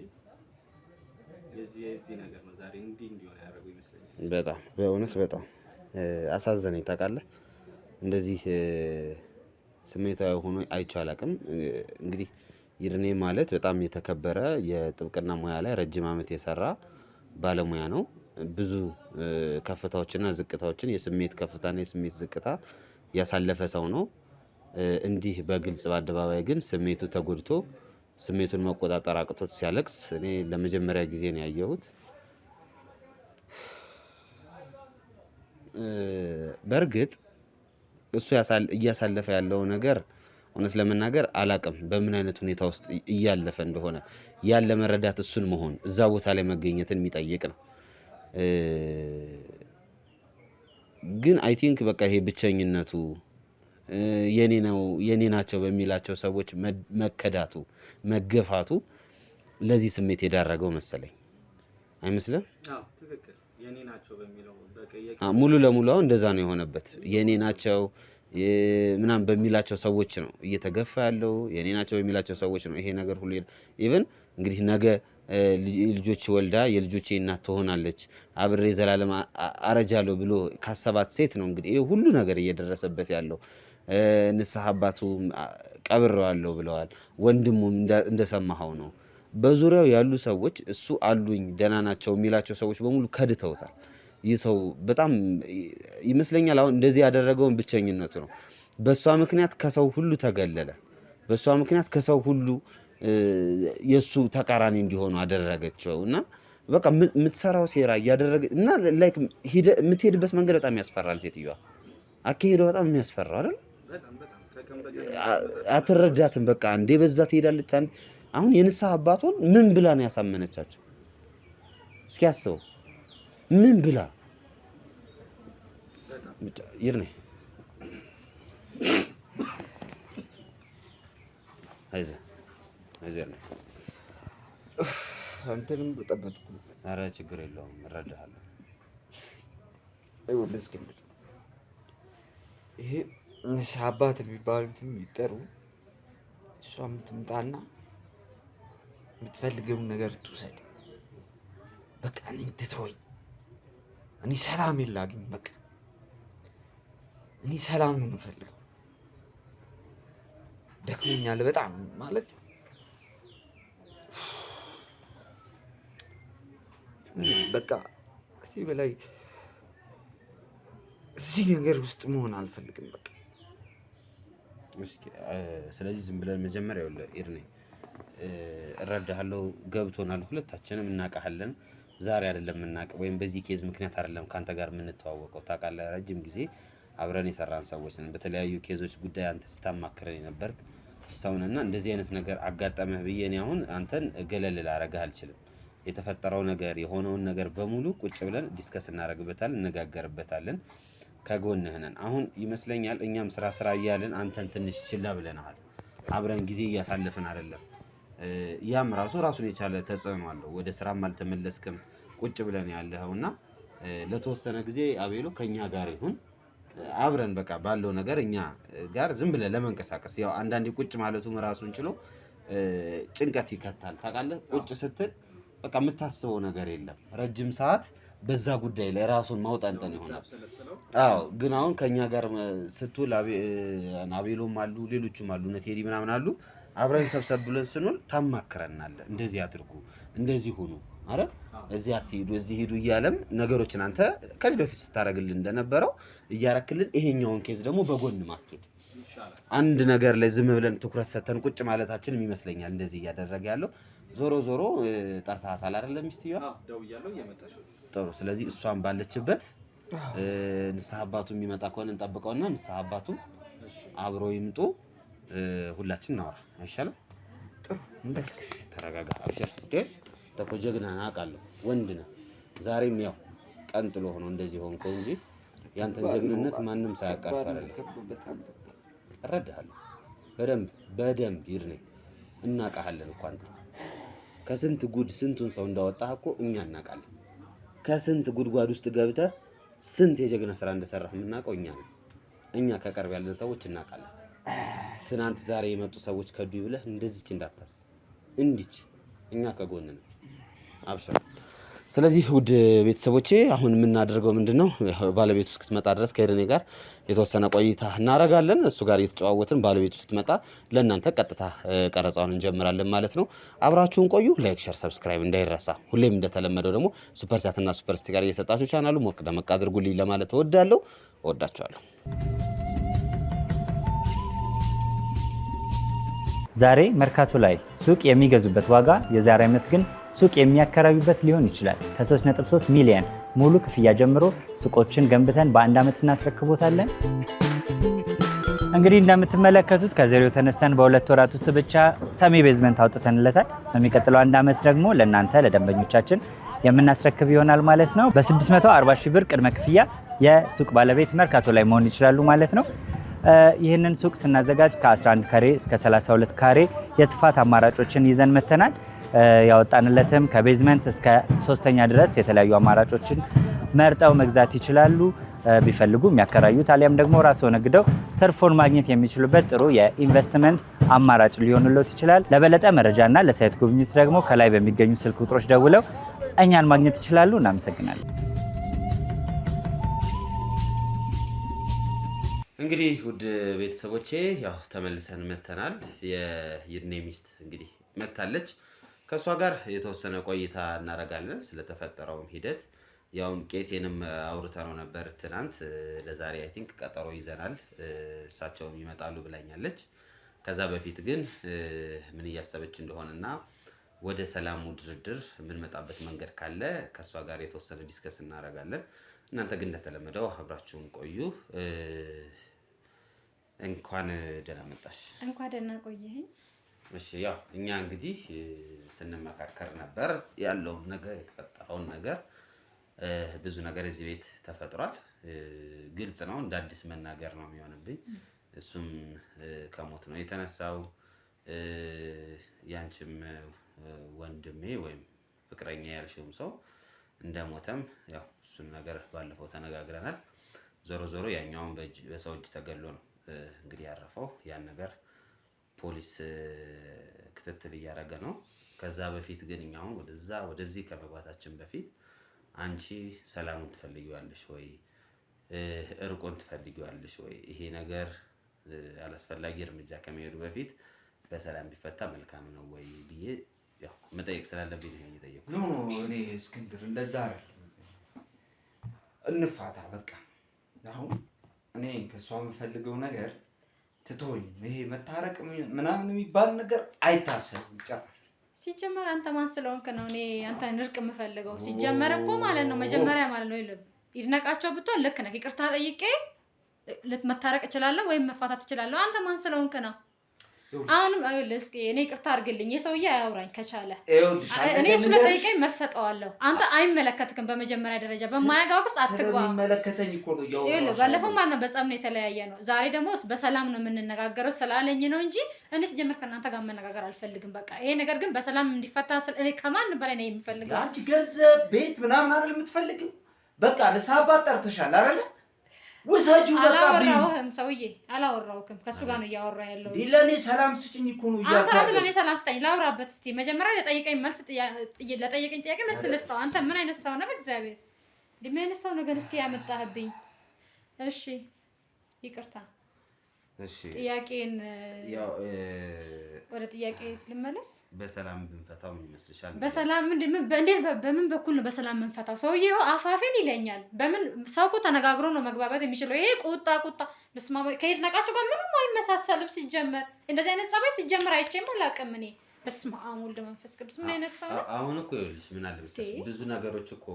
የዚህ ነገር ነው ዛሬ እንዲሆን ያደረገው ይመስለኛል። በጣም በእውነት በጣም አሳዘነኝ። ታውቃለህ እንደዚህ ስሜታዊ ሆኖ አይቼው አላውቅም። እንግዲህ ይድኔ ማለት በጣም የተከበረ የጥብቅና ሙያ ላይ ረጅም ዓመት የሰራ ባለሙያ ነው። ብዙ ከፍታዎችና ዝቅታዎችን የስሜት ከፍታና የስሜት ዝቅታ ያሳለፈ ሰው ነው። እንዲህ በግልጽ በአደባባይ ግን ስሜቱ ተጎድቶ ስሜቱን መቆጣጠር አቅቶት ሲያለቅስ እኔ ለመጀመሪያ ጊዜ ነው ያየሁት። በእርግጥ እሱ እያሳለፈ ያለው ነገር እውነት ለመናገር አላቅም በምን አይነት ሁኔታ ውስጥ እያለፈ እንደሆነ ያለ መረዳት እሱን መሆን እዛ ቦታ ላይ መገኘትን የሚጠይቅ ነው። ግን አይ ቲንክ በቃ ይሄ ብቸኝነቱ የኔ ናቸው በሚላቸው ሰዎች መከዳቱ መገፋቱ ለዚህ ስሜት የዳረገው መሰለኝ። አይመስልም? አዎ ትክክል። የኔ ናቸው በሚለው ሙሉ ለሙሉ አሁን እንደዛ ነው የሆነበት። የኔ ናቸው ምናምን በሚላቸው ሰዎች ነው እየተገፋ ያለው። የኔ ናቸው በሚላቸው ሰዎች ነው ይሄ ነገር ሁሉ ኢቭን እንግዲህ ነገ ልጆች ወልዳ የልጆቼ እናት ትሆናለች አብሬ ዘላለም አረጃለሁ ብሎ ካሰባት ሴት ነው እንግዲህ ይሄ ሁሉ ነገር እየደረሰበት ያለው። ንስሐ አባቱ ቀብሬዋለሁ ብለዋል። ወንድሙም እንደሰማኸው ነው። በዙሪያው ያሉ ሰዎች እሱ አሉኝ ደህና ናቸው የሚላቸው ሰዎች በሙሉ ከድተውታል። ይህ ሰው በጣም ይመስለኛል አሁን እንደዚህ ያደረገውን ብቸኝነቱ ነው። በሷ ምክንያት ከሰው ሁሉ ተገለለ። በሷ ምክንያት ከሰው ሁሉ የሱ ተቃራኒ እንዲሆኑ አደረገቸው እና በቃ የምትሰራው ሴራ እያደረገ እና ላይክ የምትሄድበት መንገድ በጣም ያስፈራል። ሴትዮዋ አካሄዷ በጣም የሚያስፈራ አይደል? አትረዳትም። በቃ እንዴ በዛ ትሄዳለች። አሁን የንስሐ አባቷን ምን ብላ ነው ያሳመነቻቸው? እስኪ አስበው። ምን ብላ ይርኔ አይዞህ ነው አንተንም በጠበጥኩ። ኧረ ችግር የለውም እረዳሃለሁ። አይወልስ ግን ይሄ ንስሐ አባት የሚባሉት የሚጠሩ እሷም ትምጣና የምትፈልገውን ነገር ትውሰድ። በቃ እኔ ትተወኝ፣ እኔ ሰላም የላግኝ። በቃ እኔ ሰላም ነው የምፈልገው። ደክሞኛል በጣም ማለት በቃ ከዚህ በላይ እዚህ ነገር ውስጥ መሆን አልፈልግም። በቃ ስለዚህ ዝም ብለን መጀመሪያ ኢርኔ እረዳሃለሁ፣ ገብቶናል፣ ሁለታችንም እናውቃለን። ዛሬ አይደለም የምናውቅ ወይም በዚህ ኬዝ ምክንያት አይደለም ካንተ ጋር የምንተዋወቀው። ታውቃለህ፣ ረጅም ጊዜ አብረን የሰራን ሰዎች ነን። በተለያዩ ኬዞች ጉዳይ አንተ ስታማክረን የነበርክ ሰውንና እንደዚህ አይነት ነገር አጋጠመህ ብዬ እኔ አሁን አንተን ገለል ላደርግህ አልችልም። የተፈጠረው ነገር የሆነውን ነገር በሙሉ ቁጭ ብለን ዲስከስ እናደርግበታለን፣ እንነጋገርበታለን። ከጎንህ ነን። አሁን ይመስለኛል እኛም ስራ እያልን አንተን ትንሽ ችላ ብለናል። አብረን ጊዜ እያሳለፍን አይደለም። ያም ራሱን የቻለ ተጽዕኖ አለው። ወደ ስራም አልተመለስክም፣ ቁጭ ብለን ያለኸውና ለተወሰነ ጊዜ አቤሎ ከኛ ጋር ይሁን። አብረን በቃ ባለው ነገር እኛ ጋር ዝም ብለን ለመንቀሳቀስ ያው አንዳንዴ ቁጭ ማለቱም ራሱን ችሎ ጭንቀት ይከታል። ታውቃለህ፣ ቁጭ ስትል በቃ የምታስበው ነገር የለም። ረጅም ሰዓት በዛ ጉዳይ ላይ ራሱን ማውጣንጠን ይሆናል። አዎ፣ ግን አሁን ከኛ ጋር ስትውል አቤሎም አሉ፣ ሌሎችም አሉ፣ እነ ቴዲ ምናምን አሉ። አብረን ሰብሰብ ብለን ስንውል ታማክረናለህ። እንደዚህ አድርጉ፣ እንደዚህ ሁኑ፣ አረ እዚህ አትሄዱ፣ እዚህ ሄዱ እያለም ነገሮችን አንተ ከዚህ በፊት ስታደርግልን እንደነበረው እያረክልን፣ ይሄኛውን ኬዝ ደግሞ በጎን ማስኬድ አንድ ነገር ላይ ዝም ብለን ትኩረት ሰተን ቁጭ ማለታችንም ይመስለኛል እንደዚህ እያደረገ ያለው። ዞሮ ጠርታታል አይደለም ሚስትየዋ? ደውያለሁ፣ እየመጣች ነው። ጥሩ። ስለዚህ እሷን ባለችበት ንስሐ አባቱ የሚመጣ ከሆነ እንጠብቀውና ንስሐ አባቱ አብሮ ይምጡ፣ ሁላችን እናወራ አይሻልም? ጥሩ። እንዳልክሽ ተረጋጋ። አብሽር። ተቆ ጀግና ነህ አውቃለሁ፣ ወንድ ነህ። ዛሬም ያው ቀን ጥሎ ሆኖ እንደዚህ ሆንከው እንጂ ያንተን ጀግንነት ማንም ሳያቃርፍ አይደለም። እረዳሃለሁ በደንብ ይርኔ። እናውቃለን እኮ አንተ ከስንት ጉድ ስንቱን ሰው እንዳወጣህ እኮ እኛ እናውቃለን። ከስንት ጉድጓድ ውስጥ ገብተህ ስንት የጀግና ስራ እንደሰራህ የምናውቀው እኛ ነን። እኛ ከቀርብ ያለን ሰዎች እናውቃለን። ትናንት ዛሬ የመጡ ሰዎች ከዱ ብለህ እንደዚች እንዳታስብ፣ እንዲች እኛ ከጎን ነን። አብሽር። ስለዚህ ውድ ቤተሰቦቼ አሁን የምናደርገው ምንድነው? ባለቤቱ እስክትመጣ ድረስ ከኢርኔ ጋር የተወሰነ ቆይታ እናደርጋለን። እሱ ጋር እየተጨዋወትን ባለቤቱ ስትመጣ ለእናንተ ቀጥታ ቀረጻውን እንጀምራለን ማለት ነው። አብራችሁን ቆዩ። ላይክ፣ ሼር፣ ሰብስክራይብ እንዳይረሳ። ሁሌም እንደተለመደው ደግሞ ሱፐር ቻት እና ሱፐር ስቲከር እየሰጣችሁ ቻናሉ ሞቅ ደመቅ አድርጉልኝ ለማለት እወዳለሁ። እወዳችኋለሁ። ዛሬ መርካቶ ላይ ሱቅ የሚገዙበት ዋጋ የዛሬ ዓመት ግን ሱቅ የሚያከራዩበት ሊሆን ይችላል። ከ3.3 ሚሊዮን ሙሉ ክፍያ ጀምሮ ሱቆችን ገንብተን በአንድ ዓመት እናስረክቦታለን። እንግዲህ እንደምትመለከቱት ከዜሮ ተነስተን በ2 ወራት ውስጥ ብቻ ሰሚ ቤዝመንት አውጥተንለታል። በሚቀጥለው አንድ ዓመት ደግሞ ለእናንተ ለደንበኞቻችን የምናስረክብ ይሆናል ማለት ነው። በ640 ሺህ ብር ቅድመ ክፍያ የሱቅ ባለቤት መርካቶ ላይ መሆን ይችላሉ ማለት ነው። ይህንን ሱቅ ስናዘጋጅ ከ11 ካሬ እስከ 32 ካሬ የስፋት አማራጮችን ይዘን መተናል። ያወጣንለትም ከቤዝመንት እስከ 3ኛ ድረስ የተለያዩ አማራጮችን መርጠው መግዛት ይችላሉ። ቢፈልጉ የሚያከራዩት አሊያም ደግሞ ራስዎ ነግደው ትርፎን ማግኘት የሚችሉበት ጥሩ የኢንቨስትመንት አማራጭ ሊሆንልዎት ይችላል። ለበለጠ መረጃና ለሳይት ጉብኝት ደግሞ ከላይ በሚገኙ ስልክ ቁጥሮች ደውለው እኛን ማግኘት ይችላሉ። እናመሰግናለን። እንግዲህ ውድ ቤተሰቦቼ ያው ተመልሰን መተናል። የኢርኔ ሚስት እንግዲህ መታለች። ከሷ ጋር የተወሰነ ቆይታ እናደርጋለን ስለተፈጠረውም ሂደት። ያውም ቄሴንም አውርተነው ነበር ትናንት። ለዛሬ አይ ቲንክ ቀጠሮ ይዘናል፣ እሳቸውም ይመጣሉ ብላኛለች። ከዛ በፊት ግን ምን እያሰበች እንደሆነና ወደ ሰላሙ ድርድር የምንመጣበት መንገድ ካለ ከሷ ጋር የተወሰነ ዲስከስ እናደርጋለን። እናንተ ግን እንደተለመደው አብራችሁን ቆዩ። እንኳን ደህና መጣሽ። እንኳን ደህና ቆየኝ። እሺ፣ ያው እኛ እንግዲህ ስንመካከር ነበር ያለውን ነገር የተፈጠረውን ነገር ብዙ ነገር እዚህ ቤት ተፈጥሯል። ግልጽ ነው፣ እንደ አዲስ መናገር ነው የሚሆንብኝ። እሱም ከሞት ነው የተነሳው። ያንቺም ወንድሜ ወይም ፍቅረኛ ያልሽውም ሰው እንደሞተም ያው እሱን ነገር ባለፈው ተነጋግረናል። ዞሮ ያኛውን በሰው እጅ ተገሎ ነው እንግዲህ ያረፈው። ያን ነገር ፖሊስ ክትትል እያደረገ ነው። ከዛ በፊት ግን እኛውን ወደዚህ ከመግባታችን በፊት አንቺ ሰላሙን ትፈልጊዋለሽ ወይ? እርቁን ትፈልጊዋለሽ ወይ? ይሄ ነገር አላስፈላጊ እርምጃ ከመሄዱ በፊት በሰላም ቢፈታ መልካም ነው ወይ ብዬ ያው መጠየቅ ስላለብኝ ነው እየጠየኩ። ኖ እኔ እስክንድር እንደዛ አይደለም። እንፋታ በቃ። አሁን እኔ ከሷ የምፈልገው ነገር ትቶኝ ይሄ መታረቅ ምናምን የሚባል ነገር አይታሰብም ጭራሽ። ሲጀመር አንተ ማን ስለሆንክ ነው እኔ አንተን እርቅ የምፈልገው? ሲጀመር እኮ ማለት ነው መጀመሪያ ማለት ነው ይድነቃቸው ብትሆን ልክ ነህ። ይቅርታ ጠይቄ ልትመታረቅ እችላለሁ ወይም መፋታት እችላለሁ። አንተ ማን ስለሆንክ ነው? አሁንም እስኪ እኔ ይቅርታ አድርግልኝ፣ የሰውዬ አያውራኝ ከቻለ እኔ እሱ ለጠይቀኝ መልስ ሰጠዋለሁ። አንተ አይመለከትክም። በመጀመሪያ ደረጃ በማያጋው ውስጥ አትግባ። ስለሚመለከተኝ እኮ ነው ያው ባለፈው ማለት ነው በጸብ ነው የተለያየ ነው። ዛሬ ደግሞ በሰላም ነው የምንነጋገረው ስላለኝ ነው እንጂ እኔ ሲጀምር ከእናንተ ጋር መነጋገር አልፈልግም። በቃ ይሄ ነገር ግን በሰላም እንዲፈታ እኔ ከማን በላይ ነው የምፈልገው። አንቺ ገንዘብ ቤት ምናምን አይደል የምትፈልጊው? በቃ ለሳባት ጠርተሻል አይደል? ወሳጁ በቃ አላወራሁም። ሰውዬ አላወራሁም። ከሱ ጋር ነው እያወራ ያለው። ለኔ ሰላም ስጭኝ እኮ ነው እያወራ። አንተ ራስህ ለኔ ሰላም ስጠኝ፣ ላውራበት እስቲ። መጀመሪያ ለጠየቀኝ ጥያቄ መልስ ልስጠው። አንተ ምን አይነት ሰው ነህ? በእግዚአብሔር ምን አይነት ሰው ነው ግን እስኪ ያመጣህብኝ? እሺ ይቅርታ። እሺ ጥያቄን ያው ወደ ጥያቄ ልመለስ። በሰላም ብንፈታው ምን ይመስልሻል? በሰላም እንዴት በምን በኩል ነው በሰላም የምንፈታው? ሰውዬው አፋፌን ይለኛል። በምን ሰው እኮ ተነጋግሮ ነው መግባባት የሚችለው። ይሄ ቁጣ በስማ ከይድነቃቸው ጋር ምንም አይመሳሰልም። ሲጀመር እንደዚህ አይነት ጸባይ ሲጀመር አይቼም አላውቅም እኔ። በስመ አብ ወልድ መንፈስ ቅዱስ ምን አይነት ሰው ነው? አሁን እኮ ይኸውልሽ ምን አለ መሰለሽ ብዙ ነገሮች እኮ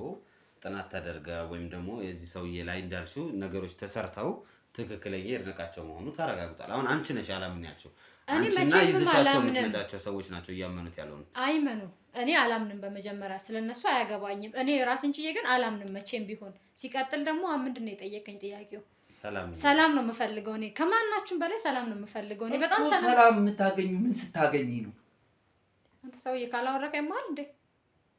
ጥናት ተደርጋ ወይም ደግሞ የዚህ ሰውዬ ላይ እንዳልሽው ነገሮች ተሰርተው ትክክለኛ ይድነቃቸው መሆኑ ታረጋግጧል። አሁን አንቺ ነሽ አላምን ያልሽው። አንቺና ይዘሻቸው የምትመጫቸው ሰዎች ናቸው እያመኑት ያለው ነው። አይመኑ። እኔ አላምንም። በመጀመሪያ ስለነሱ አያገባኝም። እኔ ራሴን ችዬ ግን አላምንም መቼም ቢሆን። ሲቀጥል ደግሞ ምንድን ነው የጠየቀኝ ጥያቄው? ሰላም ነው የምፈልገው። እኔ ከማናችሁም በላይ ሰላም ነው የምፈልገው። እኔ በጣም ሰላም የምታገኙ ምን ስታገኝ ነው? አንተ ሰውዬ ካላወራክ ያማል እንዴ?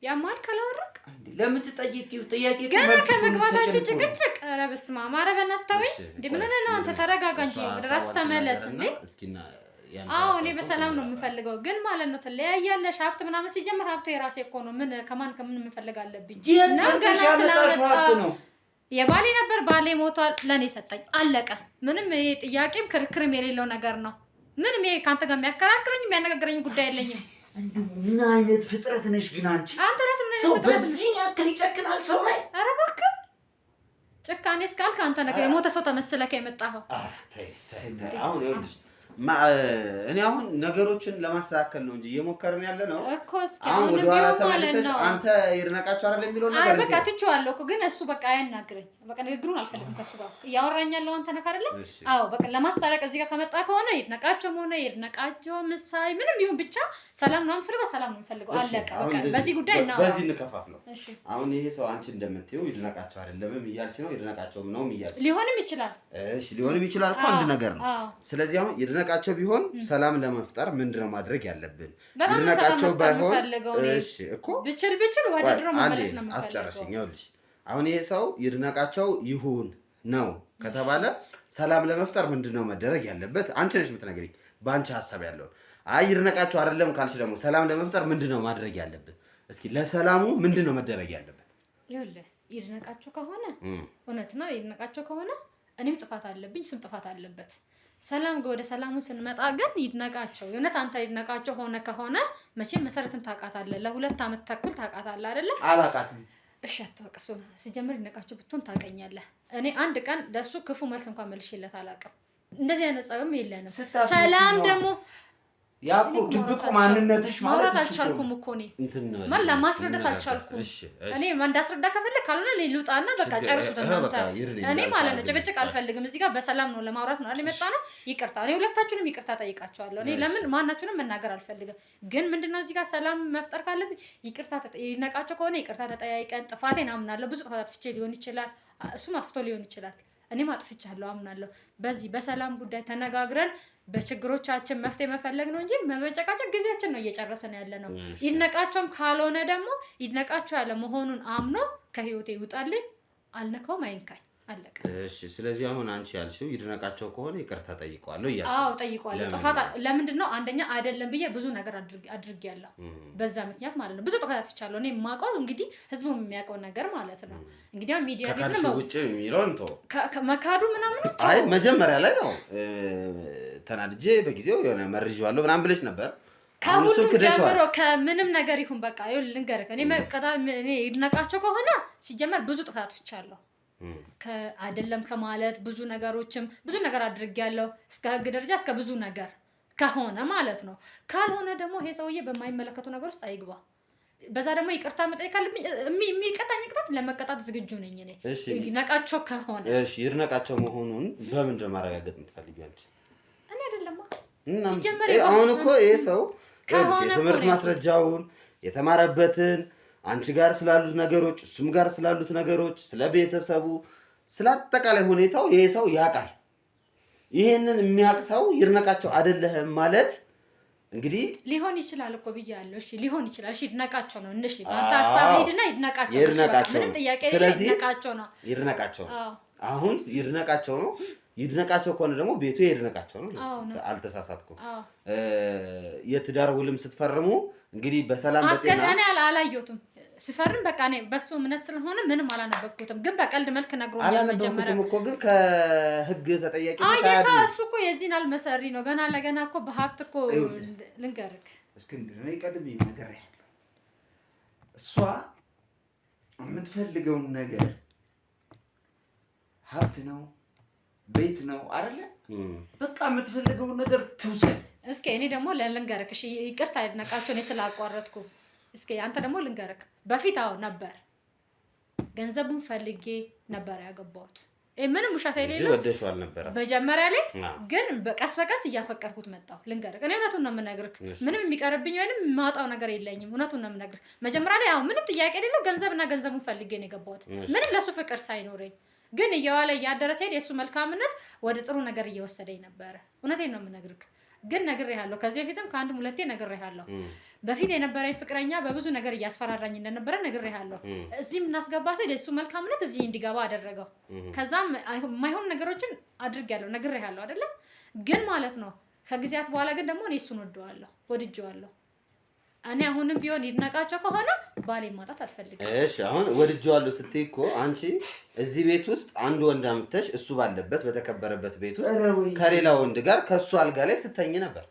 ያማል ካላወራክ እንዴ? ለምን ትጠይቂው? ጥያቄ ገና ከመግባታችን ጭቅጭቅ። ኧረ በስመ አብ! ኧረ በእናትህ ተወኝ እንዴ! ምን ነው አንተ? ተረጋጋ እንጂ ወደ ራስህ ተመለስ እንዴ! አዎ እኔ በሰላም ነው የምፈልገው፣ ግን ማለት ነው ትለያያለሽ። ሀብት ምናምን ሲጀምር ሀብቱ የራሴ እኮ ነው። ምን ከማን የምፈልግ አለብኝ? ገና ስለመጣ ነው። የባሌ ነበር፣ ባሌ ሞቷል፣ ለኔ ሰጠኝ፣ አለቀ። ምንም ይሄ ጥያቄም ክርክርም የሌለው ነገር ነው። ምንም ይሄ ካንተ ጋር የሚያከራክረኝ የሚያነጋግረኝ ጉዳይ የለኝም። ምን አይነት ፍጥረት ነሽ ግን አንቺ? አንተ ራስህ ምን አይነት ፍጥረት ነሽ? በዚህ ያክል ይጨክናል ሰው ላይ? ኧረ እባክህ ጭካኔ እስካልክ አንተ ነገር የሞተ ሰው ተመስለህ የመጣኸው። አሁን ይኸውልሽ እኔ አሁን ነገሮችን ለማስተካከል ነው እንጂ እየሞከርን ያለ ነው እኮ። እስኪ አሁን ወደ ኋላ ተመልሰሽ አንተ ይድነቃቸው አይደል የሚለው ነገር አይ በቃ ትቼዋለሁ እኮ፣ ግን እሱ በቃ አያናግረኝ። በቃ ንግግሩን አልፈልግም ከሱ ጋር እያወራኝ ያለው አንተ ነህ አይደል? አዎ በቃ ለማስታረቅ እዚህ ጋር ከመጣ ከሆነ ይድነቃቸውም ሆነ ይድነቃቸው ምሳይ ምንም ይሁን ብቻ ሰላም ነው የምፈልገው፣ ሰላም ነው የምፈልገው፣ አለቀ በቃ። በዚህ ጉዳይ ነው በዚህ እንከፋፍለው። አሁን ይሄ ሰው አንቺ እንደምትይው ይድነቃቸው አይደለም እያልሽ ነው፣ ይድነቃቸውም ነው እያልሽ ሊሆንም ይችላል። እሺ ሊሆንም ይችላል እኮ አንድ ነገር ነው። ስለዚህ አሁን ይድነቃቸው ቢሆን ሰላም ለመፍጠር ምንድነው ማድረግ ያለብን? ይድነቃቸው ባይሆን እሺ እኮ ብችል ወደ ድሮ መመለስ ነው የምፈልገው። አስጨርሽኝ። ይኸውልሽ አሁን ይሄ ሰው ይድነቃቸው ይሁን ነው ከተባለ ሰላም ለመፍጠር ምንድነው መደረግ ያለበት? አንቺ ነሽ የምትነግሪኝ በአንቺ ሐሳብ ያለው። አይ ይድነቃቸው አይደለም ካልሽ ደግሞ ሰላም ለመፍጠር ምንድነው ማድረግ ያለብን? እስኪ ለሰላሙ ምንድነው መደረግ ያለበት? ይኸውልህ ይድነቃቸው ከሆነ እውነት ነው፣ ይድነቃቸው ከሆነ እኔም ጥፋት አለብኝ፣ እሱም ጥፋት አለበት። ሰላም ወደ ሰላሙ ስንመጣ ግን ይድነቃቸው የእውነት አንተ ይድነቃቸው ሆነ ከሆነ መቼም መሰረትን ታውቃታለህ። ለ2 ዓመት ተኩል ታውቃታለህ አይደለ? አላውቃትም። እሺ አትወቅሱ። ሲጀምር ይድነቃቸው ብትሆን ታውቀኛለህ። እኔ አንድ ቀን ለሱ ክፉ መልስ እንኳን መልሼለት አላውቅም። እንደዚህ አይነት ጸብም የለንም። ሰላም ደግሞ ያቁ ድብቁ ማንነትሽ ማለት ማውራት አልቻልኩም እኮ እኔ ማላ ማስረዳት አልቻልኩም። እኔ እንዳስረዳ ከፈለክ ካልሆነ እኔ ልውጣና በቃ ጨርሱት እናንተ። እኔ ማለት ነው ጭቅጭቅ አልፈልግም። እዚህ ጋር በሰላም ነው ለማውራት ነው አይደል የመጣ ነው። ይቅርታ እኔ ሁለታችሁንም ይቅርታ ጠይቃቸዋለሁ። እኔ ለምን ማናችሁንም መናገር አልፈልግም። ግን ምንድነው እዚህ ጋር ሰላም መፍጠር ካለብኝ ይቅርታ ይድነቃቸው ከሆነ ይቅርታ ተጠያይቀን፣ ጥፋቴን አምናለሁ። ብዙ ጥፋት አጥፍቼ ሊሆን ይችላል፣ እሱም አጥፍቶ ሊሆን ይችላል። እኔም አጥፍቻለሁ አምናለሁ። በዚህ በሰላም ጉዳይ ተነጋግረን በችግሮቻችን መፍትሄ መፈለግ ነው እንጂ መበጨቃጨቅ ጊዜያችን ነው እየጨረሰን ያለ ነው። ይድነቃቸውም ካልሆነ ደግሞ ይድነቃቸው ያለ መሆኑን አምኖ ከህይወቴ ይውጣልኝ፣ አልነካውም፣ አይንካኝ፣ አለቀ። እሺ ስለዚህ አሁን አንቺ ያልሽው ይድነቃቸው ከሆነ ይቅርታ ጠይቀዋለሁ እያልሽ? አዎ ጠይቀዋለሁ። ጥፋት ለምንድን ነው አንደኛ አይደለም ብዬ ብዙ ነገር አድርጌያለሁ። በዛ ምክንያት ማለት ነው ብዙ ጥፋት አጥፍቻለሁ። እኔ የማውቀው እንግዲህ ህዝቡ የሚያውቀው ነገር ማለት ነው። እንግዲህ ሚዲያ ቤት ነው ውጭ የሚለውን መካዱ ምናምን አይ መጀመሪያ ላይ ነው ተናድጄ በጊዜው የሆነ መርዣዋለሁ ምናምን ብለሽ ነበር። ከሁሉም ጀምሮ ከምንም ነገር ይሁን በቃ ይኸውልህ ልንገርህ እኔ ይድነቃቸው ከሆነ ሲጀመር ብዙ ጥፋቶች አሉ አይደለም ከማለት ብዙ ነገር አድርጌያለሁ እስከ ህግ ደረጃ እስከ ብዙ ነገር ከሆነ ማለት ነው ካልሆነ ደግሞ ይሄ ሰውዬ በማይመለከቱ ነገር ውስጥ አይግባ በዛ ደግሞ ይቅርታ መጠየቅ አለብኝ የሚቀጣኝ ቅጣት ለመቀጣት ዝግጁ ነኝ እኔ ይድነቃቸው ከሆነ እሺ ይድነቃቸው መሆኑን በምን ማረጋገጥ የምትፈልጊያለሽ እኔ አይደለም ሲጀመር አሁን እኮ ይሄ ሰው ትምህርት ማስረጃውን የተማረበትን አንቺ ጋር ስላሉት ነገሮች እሱም ጋር ስላሉት ነገሮች ስለ ቤተሰቡ ስለ አጠቃላይ ሁኔታው ይሄ ሰው ያውቃል ይሄንን የሚያውቅ ሰው ይድነቃቸው አይደለም ማለት እንግዲህ ሊሆን ይችላል እኮ ብያለሁ እሺ ሊሆን ይችላል እሺ ይድነቃቸው ነው እንዴ ባንተ ሐሳብ ሄድና ይድነቃቸው ምንም ጥያቄ ይድነቃቸው አሁን ይድነቃቸው ነው ይድነቃቸው ከሆነ ደግሞ ቤቱ ይድነቃቸው ነው አልተሳሳትኩም የትዳር ውልም ስትፈርሙ እንግዲህ በሰላም በጤና እኔ አላየሁትም ሲፈርም በቃ እኔ በሱ እምነት ስለሆነ ምንም አላነበብኩትም ግን በቀልድ መልክ ነግሮኛል መጀመሪያ እኮ ግን ከህግ ተጠያቂ ታዲያ እሱ እኮ የዚህን አልመሰሪ ነው ገና ለገና እኮ በሀብት እኮ ልንገርክ እስክንድር እኔ ቀድሜ ነገር ያለው እሷ የምትፈልገውን ነገር ሀብት ነው ቤት ነው አይደለ በቃ የምትፈልገውን ነገር ትውሰድ እስኪ እኔ ደግሞ ልንገርክ እሺ ይቅርታ ይድነቃቸው እኔ ስላቋረጥኩ እስኪ አንተ ደግሞ ልንገርክ በፊት ነበር ገንዘቡን ፈልጌ ነበር ያገባሁት ምንም ውሸት የሌለው ወደሽዋል ነበር በመጀመሪያ ላይ ግን በቀስ በቀስ እያፈቀርኩት መጣሁ ልንገርክ እኔ እውነቱን ነው የምነግርህ ምንም የሚቀርብኝ ወይንም ማጣው ነገር የለኝም እውነቱን ነው የምነግርህ መጀመሪያ ላይ ምንም ጥያቄ የሌለው ገንዘቡን ፈልጌ ነው የገባሁት ምንም ለሱ ፍቅር ሳይኖረኝ ግን እያዋለ እያደረሰ ሄድ የሱ መልካምነት ወደ ጥሩ ነገር እየወሰደኝ ነበር እውነቴን ነው የምነግርህ ግን ነግሬሃለሁ ከዚህ በፊትም ከአንድም ሁለቴ ነግሬሃለሁ በፊት የነበረኝ ፍቅረኛ በብዙ ነገር እያስፈራራኝ እንደነበረ ነግሬሃለሁ እዚህም እናስገባ ሲል የሱ መልካምነት እዚህ እንዲገባ አደረገው ከዛም የማይሆን ነገሮችን አድርጌያለሁ ነግሬሃለሁ አይደለ ግን ማለት ነው ከጊዜያት በኋላ ግን ደግሞ እኔ እሱን ወድጄዋለሁ እኔ አሁንም ቢሆን ይድነቃቸው ከሆነ ባሌ ማጣት አልፈልግም እሺ አሁን ወድጄዋለሁ ስትይ እኮ አንቺ እዚህ ቤት ውስጥ አንድ ወንድ አምጥተሽ እሱ ባለበት በተከበረበት ቤት ውስጥ ከሌላ ወንድ ጋር ከሱ አልጋ ላይ ስተኝ ነበር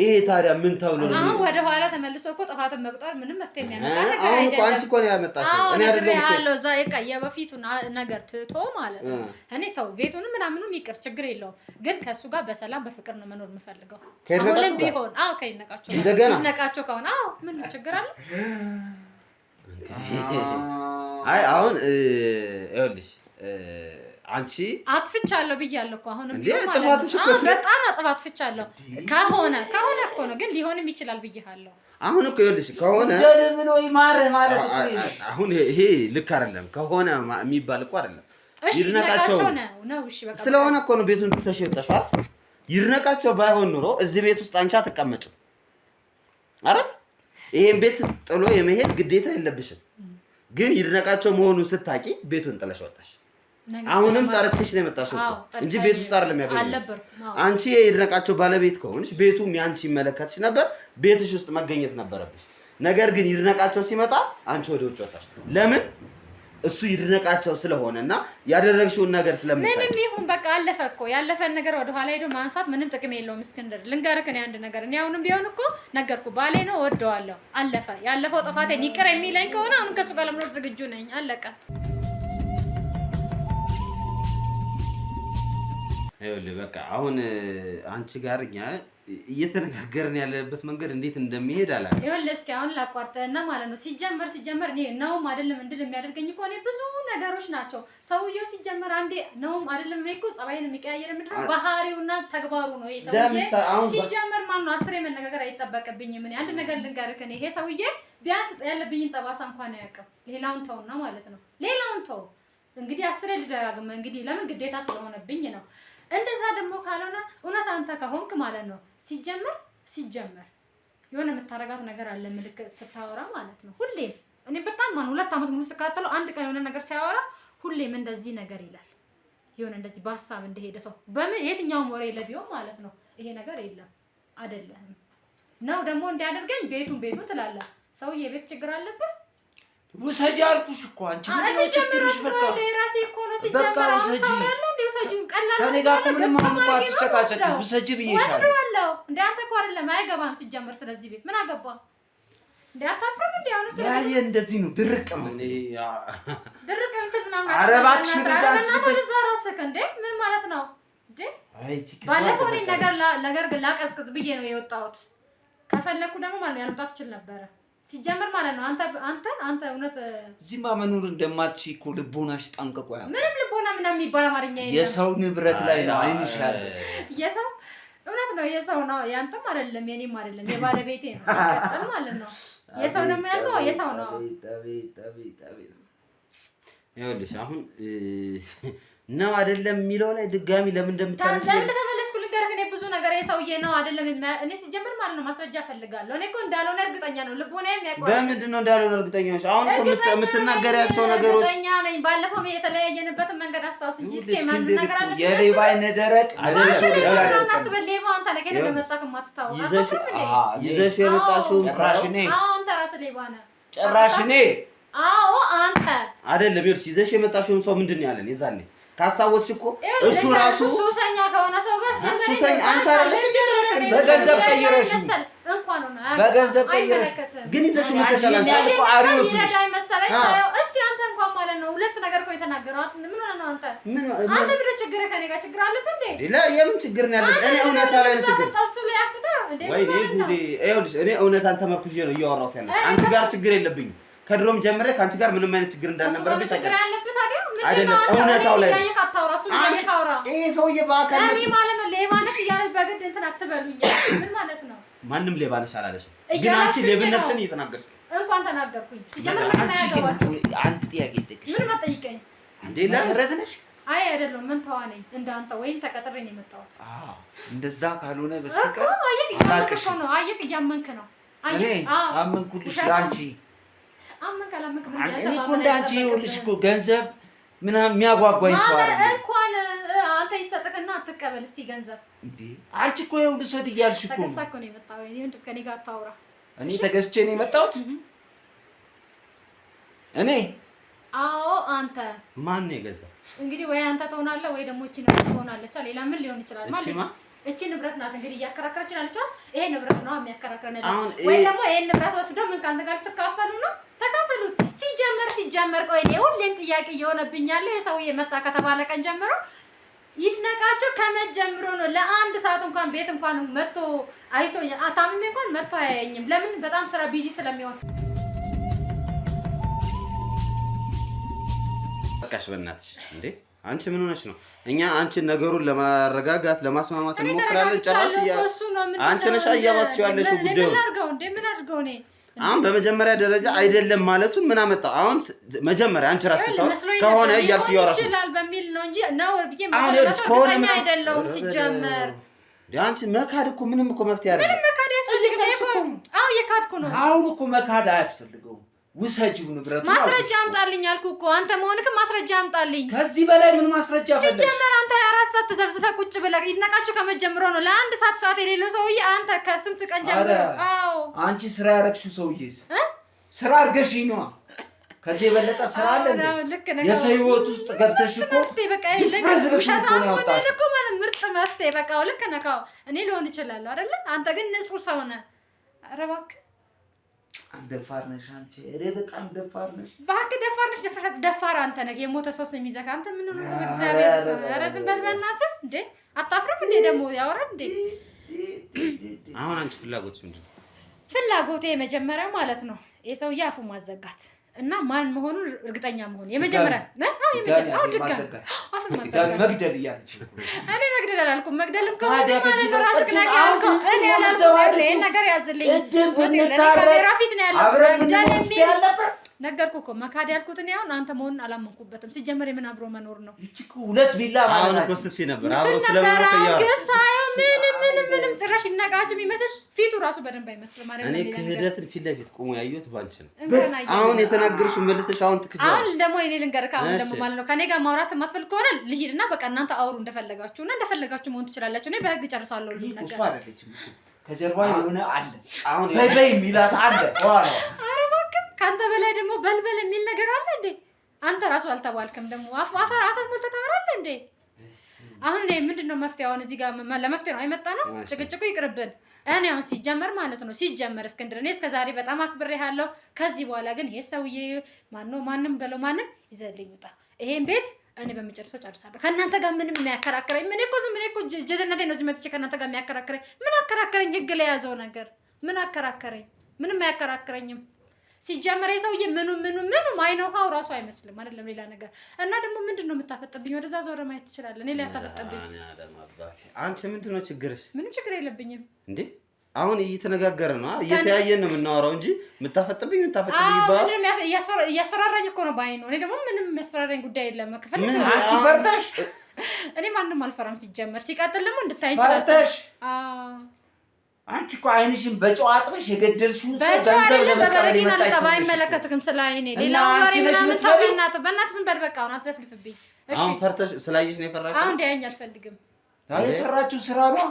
ይሄ ታዲያ ምን ተብሎ ነው አሁን ወደ ኋላ ተመልሶ እኮ ጥፋትን መቁጠር ምንም መፍትሄ የሚያመጣ ነገር አይደለም አንቺ እኮ ነው ያመጣሽው እኔ አይደለም እኮ እዛ የበፊቱ ነገር ትቶ ማለት ነው እኔ ተው ቤቱንም ምናምኑም ይቅር ችግር የለውም ግን ከሱ ጋር በሰላም በፍቅር ነው መኖር የምፈልገው አሁንም ቢሆን ከይድነቃቸው ከሆነ ምን ችግር አለ አይ አሁን ይኸውልሽ አንቺ አጥፍቻለሁ ብያለሁ እኮ አሁንም ቢሆን ማለት ነው በጣም አጥፍቻለሁ ከሆነ እኮ ነው ግን ሊሆንም ይችላል ብዬሃለሁ አሁን እኮ ይኸውልሽ ከሆነ ደልብሎ ይማርህ ማለት እኮ አሁን ይሄ ልክ አይደለም ከሆነ የሚባል እኮ አይደለም ይድነቃቸው ነው እሺ በቃ ስለሆነ እኮ ነው ቤቱን ተሸጠሻል ይድነቃቸው ባይሆን ኑሮ እዚህ ቤት ውስጥ አንቺ አትቀመጭም አይደል ይሄን ቤት ጥሎ የመሄድ ግዴታ የለብሽም ግን ይድነቃቸው መሆኑን ስታቂ ቤቱን ጥለሽ ወጣሽ አሁንም ጠርተሽ ነው የመጣሽው እንጂ ቤት ውስጥ አይደለም ያገኘሽ አንቺ የይድነቃቸው ባለቤት ከሆንሽ ቤቱም ያንቺ ይመለከትሽ ነበር ቤትሽ ውስጥ መገኘት ነበረብሽ ነገር ግን ይድነቃቸው ሲመጣ አንቺ ወደ ውጭ ወጣሽ ለምን እሱ ይድነቃቸው ስለሆነና ያደረግሽውን ነገር ስለምታይ ምንም ይሁን በቃ አለፈ እኮ ያለፈን ነገር ወደ ኋላ ሄዶ ማንሳት ምንም ጥቅም የለውም እስክንድር ልንገርህ እኔ አንድ ነገር እኔ አሁንም ቢሆን እኮ ነገርኩ ባሌ ነው ወደዋለሁ አለፈ ያለፈው ጥፋቴን ይቅር የሚለኝ ከሆነ አሁን ከሱ ጋር ለመኖር ዝግጁ ነኝ አለቀ ይኸውልህ በቃ አሁን አንቺ ጋር እኛ እየተነጋገርን ያለበት መንገድ እንዴት እንደሚሄድ አላውቅም ይኸውልህ እስኪ አሁን ላቋርጥህና ማለት ነው ሲጀመር እኔ ነውም አይደለም እንድል የሚያደርገኝ እኮ እኔ ብዙ ነገሮች ናቸው ሰውየው ሲጀመር አንዴ ነውም አይደለም እኮ ጸባይን የሚቀያየር ምንድነው ባህሪውና ተግባሩ ነው ይሄ ሰውዬ ሲጀመር ማን ነው አስሬ መነጋገር አይጠበቅብኝም እኔ አንድ ነገር ልንገርህ እኔ ይሄ ሰውዬ ቢያንስ ያለብኝን ጠባሳ እንኳን አያውቅም ሌላውን ተውና ማለት ነው ሌላውን ተው እንግዲህ አስሬ ልደጋግም እንግዲህ ለምን ግዴታ ስለሆነብኝ ነው እንደዛ ደግሞ ካልሆነ እውነት አንተ ከሆንክ ማለት ነው ሲጀመር የሆነ የምታረጋት ነገር አለ ምልክት ስታወራ ማለት ነው ሁሌም እኔ በጣም 2 አመት ሙሉ ስካተለው አንድ ቀን የሆነ ነገር ሲያወራ ሁሌም እንደዚህ ነገር ይላል የሆነ እንደዚህ በሐሳብ እንደሄደ ሰው በምን የትኛውም ወሬ ለቢሆን ማለት ነው ይሄ ነገር የለም አይደለም ነው ደግሞ እንዲያደርገኝ ቤቱን ትላለህ ሰውዬ ቤት ችግር አለበት ወሰጂ አልኩሽ እኮ አንቺ ምን ችግርሽ በቃ ለራሴ እኮ ነው ሲጀመር ውሰጂው ቀላል ከኔ ጋር ምንም አሁን አትጨቃጨቂ ውሰጂ ብዬሻለሁ ወስደዋለሁ እንዴ አንተ እኮ አይደለም አይገባም ሲጀመር ስለዚህ ቤት ምን አገባ እንዴ አታፍርም እንዴ አሁን ስለዚህ ያ እንደዚህ ነው ድርቅ እንትና ኧረ እባክሽ ወደዛ ራስህ እንዴ ምን ማለት ነው እንዴ ባለፈው እኔ ነገር ግን ላቀዝቅዝ ብዬ ነው የወጣሁት ከፈለኩ ደግሞ ማለት ያልወጣት ይችል ነበር ሲጀመር ማለት ነው አንተ እውነት እዚህ ማመኑር እንደማትሺ እኮ ልቦናሽ ጠንቅቆ ያ ምንም ልቦና ምናምን የሚባል አማርኛ የለም የሰው ንብረት ላይ ነው አይንሽ ያለ የሰው እውነት ነው የሰው ነው ያንተም አይደለም የኔም አይደለም የባለቤቴ ነው ሲቀጥል ማለት ነው የሰው ነው ያልከው የሰው ነው ይኸውልሽ አሁን ነው አይደለም የሚለው ላይ ድጋሚ ለምን እንደምታነሺ ተመለስኩ ልንገርህ እኔ ብዙ ነገር የሰውዬ ነው አይደለም እኔ ሲጀምር ማለት ነው ማስረጃ ፈልጋለሁ እኔ እኮ እንዳልሆነ እርግጠኛ ነው ልቦናዬም ያውቃል በምንድን ነው እንዳልሆነ እርግጠኛ ነሽ አሁን እኮ የምትናገሪያቸው ነገሮች እርግጠኛ ነኝ ባለፈው የተለያየንበትን መንገድ አስታውስ እንጂ እስኪ ነገር አለ የሌባ አይነ ደረቅ አይደለም ሌባ አንተ ነህ ከኔ በመጣክ ማትታወቅ ይዘሽ የመጣሽው ጭራሽኔ አንተ ራስህ ሌባ ነህ ጭራሽኔ አዎ አንተ አይደለም ይኸውልሽ ይዘሽ የመጣሽው ሰው ምንድን ነው ያለን የዛኔ ካስታወስሽ እኮ እሱ ራሱ ሱሰኛ ከሆነ ሰው ጋር ሱሰኛ አንቺ አይደለሽ በገንዘብ ቀይረሽ እንኳን ነው በገንዘብ ቀይረሽ ግን ይዘሽ መተሻላል ያልኩ አሪዮስ መሰለኝ እስኪ አንተ እንኳን ማለት ነው ሁለት ነገር እኮ የተናገረው ምን ሆነ ነው አንተ ምን ችግር ከኔ ጋር ችግር አለብህ እንዴ ሌላ የምን ችግር ነው ያለብህ እኔ እውነታ ላይ ነው ችግር እሱ ላይ አፍጥታ እንዴ ወይኔ ጉዴ ይኸውልሽ እኔ እውነታን ተመርኩዤ ነው እያወራሁት ያለው አንቺ ጋር ችግር የለብኝም ከድሮም ጀምሬ ካንቺ ጋር ምንም አይነት ችግር እንዳልነበረብኝ ችግር አለብህ ታዲያ አይደለም እውነታው ላይ ይሄ ሰውዬ በአካል እኔ ማለት ነው ሌባ ነሽ እያለች በግድ እንትን አትበሉኝ ምን ማለት ነው ማንም ሌባ ነሽ አላለሽም ግን አንቺ ሌብነትሽን እየተናገርሽ እንኳን ተናገርኩኝ ሲጀምር ምን ያገባችሁ አንድ ጥያቄ ልጠይቅሽ ምን መጠይቀኝ እንዴ መሰረት ነሽ አይ አይደለም ምን ተዋነኝ እንዳንተ ወይም ተቀጥሬ ነው የመጣሁት እንደዛ ካልሆነ በስተቀር አላቅሽ ነው አየክ እያመንክ ነው እኔ አመንኩልሽ ላንቺ አመንከላመንክ እኔ እኮ እንዳንቺ ይኸውልሽ እኮ ገንዘብ ምናምን የሚያጓጓኝ ሰው አይደለም እንኳን አንተ ይሰጥክና አትቀበል እስቲ ገንዘብ እንዴ አንቺ እኮ ይኸውልሽ ልሰድ እያልሽ እኮ ተገዝታ እኮ ነው የመጣው እኔ ወንድም ከኔ ጋር አታውራ እኔ ተገዝቼ ነው የመጣሁት እኔ አዎ አንተ ማን ነው የገዛው እንግዲህ ወይ አንተ ትሆናለህ ወይ ደግሞ እቺ ንብረት ትሆናለች ሌላ ምን ሊሆን ይችላል ማለት እቺ ንብረት ናት እንግዲህ እያከራከረች ያለችው ይሄ ንብረት ነው የሚያከራክረን ወይ ደግሞ ይሄን ንብረት ወስዶ ምን ካንተ ጋር ተካፈሉ ነው ተካፈሉት ሲጀመር ቆይ እኔ ሁሌም ጥያቄ እየሆነብኝ ያለ የሰውዬ መጣ ከተባለ ቀን ጀምሮ ይድነቃቸው ከመጀመሩ ነው ለአንድ ሰዓት እንኳን ቤት እንኳን መጥቶ አይቶ አታምሜ እንኳን መጥቶ አያየኝም ለምን በጣም ስራ ቢዚ ስለሚሆን በቃሽ በእናትሽ እንዴ አንቺ ምን ሆነሽ ነው እኛ አንቺን ነገሩን ለማረጋጋት ለማስማማት እንሞክራለን ጨራሽ አንቺ ነሽ እያባስሽ ያለሽው ጉዳዩ ምን አድርገው ነው አሁን በመጀመሪያ ደረጃ አይደለም ማለቱን ምን አመጣው አሁን መጀመሪያ አንቺ ራስሽ ታው ከሆነ እያልሽ ያወራሽ ይችላል በሚል ነው እንጂ ነው ብዬ ማለት ነው አይደለም ሲጀመር አንቺ መካድ እኮ ምንም እኮ መፍትሄ አይደለም ምንም መካድ ያስፈልግም አሁን የካድኩ ነው አሁን እኮ መካድ አያስፈልገውም ውሰጂው ንብረቱ ማስረጃ አምጣልኝ አልኩ እኮ አንተ መሆንክ ማስረጃ አምጣልኝ ከዚህ በላይ ምን ማስረጃ ፈልገሽ ሲጀመር አንተ 24 ሰዓት ተዘብዝፈህ ቁጭ ብለህ ይድነቃችሁ ከመጀመሩ ነው ለአንድ ሰዓት የሌለው ሰውዬ አንተ ከስንት ቀን ጀምሮ አዎ አንቺ ስራ ያረግሽው ሰውዬስ ስራ አርገሽኝ ነው ከዚህ የበለጠ ስራ አለ እንዴ የሰው ህይወት ውስጥ ገብተሽ እኮ በቃ ሸታም ሆነ እኮ ማለት ምርጥ መፍትሄ በቃ ልክ ነህ እኔ ሊሆን ይችላል አይደለ አንተ ግን ንጹህ ሰው ነህ ኧረ እባክህ ደፋር ነሽ አንቺ እሬ በጣም ደፋር ነሽ እባክህ ደፋር አንተ ነህ የሞተ ሰው ስም ይዘህ አንተ ምን ሆነ ነው እግዚአብሔር ሰው ኧረ ዝም በል በእናትህ እንዴ አታፍርም እንዴ ደግሞ ያወራል እንዴ አሁን አንቺ ፍላጎትሽ ምንድን ነው ፍላጎቴ የመጀመሪያ ማለት ነው የሰውዬ አፉ ማዘጋት እና ማን መሆኑን እርግጠኛ መሆን የመጀመሪያ መግደል እያለች እኔ መግደል አላልኩም መግደልም ከሆነ ማለት ነው ራስህ ግን ያልከው እኔ አላልኩም ይሄን ነገር ያዝልኝ ካሜራ ፊት ነው ያለው ነገርኩህ እኮ መካድ ያልኩት እኔ አሁን አንተ መሆኑን አላመንኩበትም ሲጀመር የምን አብሮ መኖር ነው እቺ እኮ ሁለት ቢላ ማለት አሁን እኮ ስትይ ነበር አብሮ ስለመኖር ምንም ጭራሽ ይነቃች የሚመስል ፊቱ ራሱ በደንብ አይመስልም ማለት ነው እኔ ክህደትን ፊት ለፊት ቆሞ ያየሁት ባንቺ ነው አሁን የተናገርሽው መልሰሽ አሁን ትክክል አሁን ደግሞ እኔ ልንገርህ አሁን ደግሞ ማለት ነው ከኔ ጋር ማውራት የማትፈልግ ከሆነ ልሂድና በቃ እናንተ አውሩ እንደፈለጋችሁና እንደፈለጋችሁ መሆን ትችላላችሁ እኔ በህግ ጨርሳለሁ ሁሉ ነገር እሱ አይደለችም ከጀርባ የሆነ አለ አሁን በይ ሚላት አለ ዋው ኧረ እባክህ ካንተ በላይ ደግሞ በልበል የሚል ነገር አለ እንዴ አንተ ራሱ አልተባልክም ደግሞ አፈር ሞልተህ ታወራለህ እንዴ አሁን ላይ ምንድነው መፍትሄው? አሁን እዚህ ጋር ለመፍትሄ ነው አይመጣ ነው ጭቅጭቁ ይቅርብን። እኔ አሁን ሲጀመር ማለት ነው ሲጀመር እስክንድር እኔ እስከዛሬ በጣም አክብሬሃለሁ። ከዚህ በኋላ ግን ይሄ ሰውዬ ማንም በለው ማንም ይዘልኝ ውጣ። ይሄን ቤት እኔ በመጨረሻው ጨርሳለሁ። ከእናንተ ጋር ምንም የሚያከራክረኝ ምን እኮ ጀደነቴ ነው። እዚህ መጥቼ ከእናንተ ጋር የሚያከራክረኝ ምን አከራከረኝ? ህግ ላይ ያዘው ነገር ምን አከራከረኝ? ምንም አያከራክረኝም። ሲጀመር የሰውዬ ምኑ ማይነው ራሱ አይመስልም አይደለም ሌላ ነገር። እና ደግሞ ምንድነው የምታፈጥብኝ? ወደዛ ዞረ ማየት ትችላለህ። እኔ ላይ አታፈጥብኝ። አንቺ ምንድነው ችግርሽ? ምንም ችግር የለብኝም እንዴ። አሁን እየተነጋገርን ነው እየተያየን ነው የምናወራው እንጂ የምታፈጥብኝ ይባል እያስፈራራኝ እኮ ነው ባይ ነው። እኔ ደግሞ ምንም የሚያስፈራራኝ ጉዳይ የለም። ከፈለክ አንቺ ፈርተሽ እኔ ማንንም አልፈራም። ሲጀመር ሲቀጥል ደግሞ እንድታይ ፈርተሽ አንቺ እኮ አይንሽን በጨዋጥበሽ የገደልሽው ሰው ገንዘብ ለመቀበል ይመጣሽ ነው። አይመለከትክም ስለ አይኔ ሌላው ወሬ ምናምን ተበናተ በእናትህ ዝም በል በቃ። አሁን አትለፍልፍብኝ እሺ። አሁን ፈርተሽ ስላየሽ ነው የፈራሽው? አሁን እንዲያየኝ አልፈልግም። ታዲያ የሰራችሁ ስራ ነው።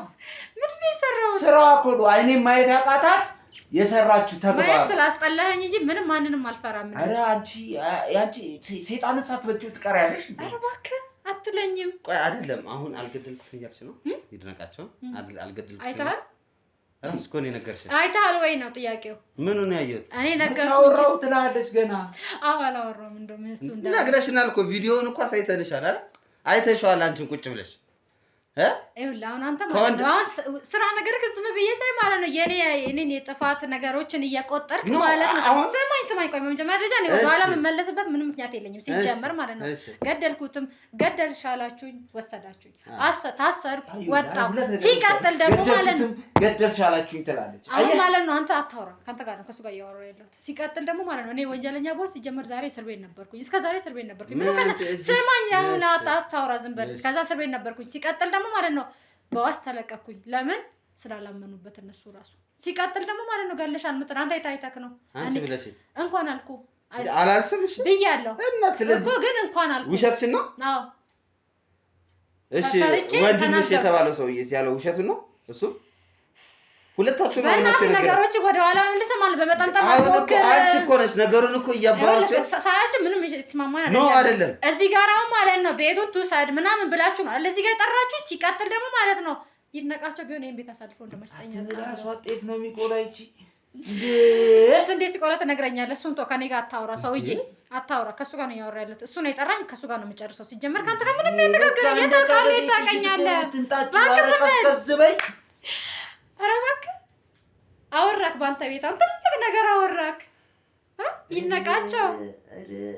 ምንድን ነው የሰራው? ስራ እኮ ነው። አይኔን ማየት ያቃታት የሰራችሁ ተግባር ማየት ስላስጠላኸኝ እንጂ ምንም ማንንም አልፈራም። ኧረ አንቺ ሰይጣንን ሳትበጪው ትቀሪያለሽ። ኧረ እባክህ አትለኝም። ቆይ አይደለም አሁን አልገደልኩት እያልሽ ነው? ይድነቃቸው አልገደልኩት አይተሃል? ራስ እኮ ነው የነገርሽኝ። አይተሃል ወይ ነው ጥያቄው? ምን ነው ያየሁት? እኔ ነገርኩኝ። አወራው ትላለች ገና። አዎ አላወራሁም። እንደው ምን እሱ እንዳለ ነግረሽናል እኮ ቪዲዮውን እኮ ሳይተንሻል አይደል? አይተሽዋል አንቺን ቁጭ ብለሽ ይኸውልህ አሁን አንተ ማለት ነው ስራ ነገር ዝም ብዬ ሳይ ማለት ነው የኔን የጥፋት ነገሮችን እየቆጠርክ ማለት ነው። ስማኝ ቆይ በመጀመሪያ ደረጃ እኔ ወደኋላ የምመለስበት ምንም ምክንያት የለኝም ሲጀመር ማለት ነው። ገደልኩትም ገደልሻላችሁኝ ወሰዳችሁኝ ታሰርኩ ወጣሁ። ሲቀጥል ደግሞ ማለት ነው ገደልሻላችሁኝ ትላለች። አሁን ማለት ነው አንተ አታውራ ከአንተ ጋር ነው ከሱ ጋር እያወራሁ ያለሁት። ሲቀጥል ደግሞ ማለት ነው እኔ ወንጀለኛ ቦስ ሲጀመር ዛሬ እስር ቤት ነበርኩኝ። እስከ ዛሬ እስር ቤት ነበርኩኝ። ምን ከነ ስማኝ አሁን አታውራ ዝም በል። እስከዛ እስር ቤት ነበርኩኝ። ሲቀጥል ደግሞ ማለት ነው በዋስ ተለቀኩኝ። ለምን ስላላመኑበት እነሱ ራሱ። ሲቀጥል ደግሞ ማለት ነው ገለሻል ምጥን አንተ አይታይተክ ነው አንቺ ብለሽ እንኳን አልኩ አላልስምሽ ብያለሁ እኮ ግን እንኳን አልኩ። ውሸትሽን ነው? አዎ እሺ ወንድምሽ የተባለው ሰውዬ ያለው ውሸቱ ነው እሱ? ሁለታችሁ ነው ማለት ነገሮች ወደ ኋላ መልሰ ማለት በመጣንጣ ማለት አንቺ እኮ ነሽ ነገሩን እኮ እያባባሽ ሳያችሁ ምንም የተስማማን አይደለም። እዚህ ጋር አሁን ማለት ነው ቤቱን ትውሰድ ምናምን ብላችሁ ነው እዚህ ጋር ጠራችሁ። ሲቀጥል ደግሞ ማለት ነው ይድነቃቸው ቢሆን ይሄን ቤት አሳልፈው እንደመስጠኛ ራሷ ጤፍ ነው የሚቆላ ይቺ እንዴ ሲቆላ ትነግረኛለህ። እሱን ተው ከኔ ጋር አታውራ ሰውዬ አታውራ። ከሱ ጋር ነው ያወራ ያለሁት። እሱ ነው የጠራኝ። ከሱ ጋር ነው የምጨርሰው። ሲጀመር ካንተ ጋር ምንም ያነጋገር የታውቃለህ ይታቀኛለህ ባከሰበይ ኧረ እባክህ አወራክ በአንተ ቤት አሁን ትልቅ ነገር አወራክ። ይድነቃቸው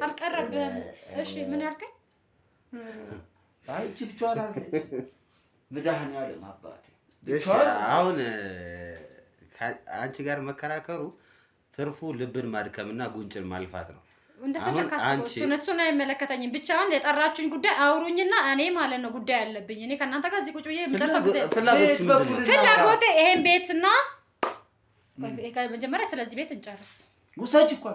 አልቀረብህም። እሺ ምን ያልከኝ? አይ እቺ ብቻዋን አልከኝ መድኃኒዓለም አባቴ። እሺ አሁን አንቺ ጋር መከራከሩ ትርፉ ልብን ማድከምና ጉንጭን ማልፋት ነው። እንደፈለካችሁ እሱን አይመለከተኝም። ብቻውን የጠራችሁኝ ጉዳይ አውሩኝና እኔ ማለት ነው ጉዳይ አለብኝ። እኔ ከእናንተ ጋር እዚህ ቁጭ ብዬ የምጨርሰው ጊዜ ፍላጎቴ ይሄን ቤትና መጀመሪያ ስለዚህ ቤት እንጨርስ። ውሰጂ እኮ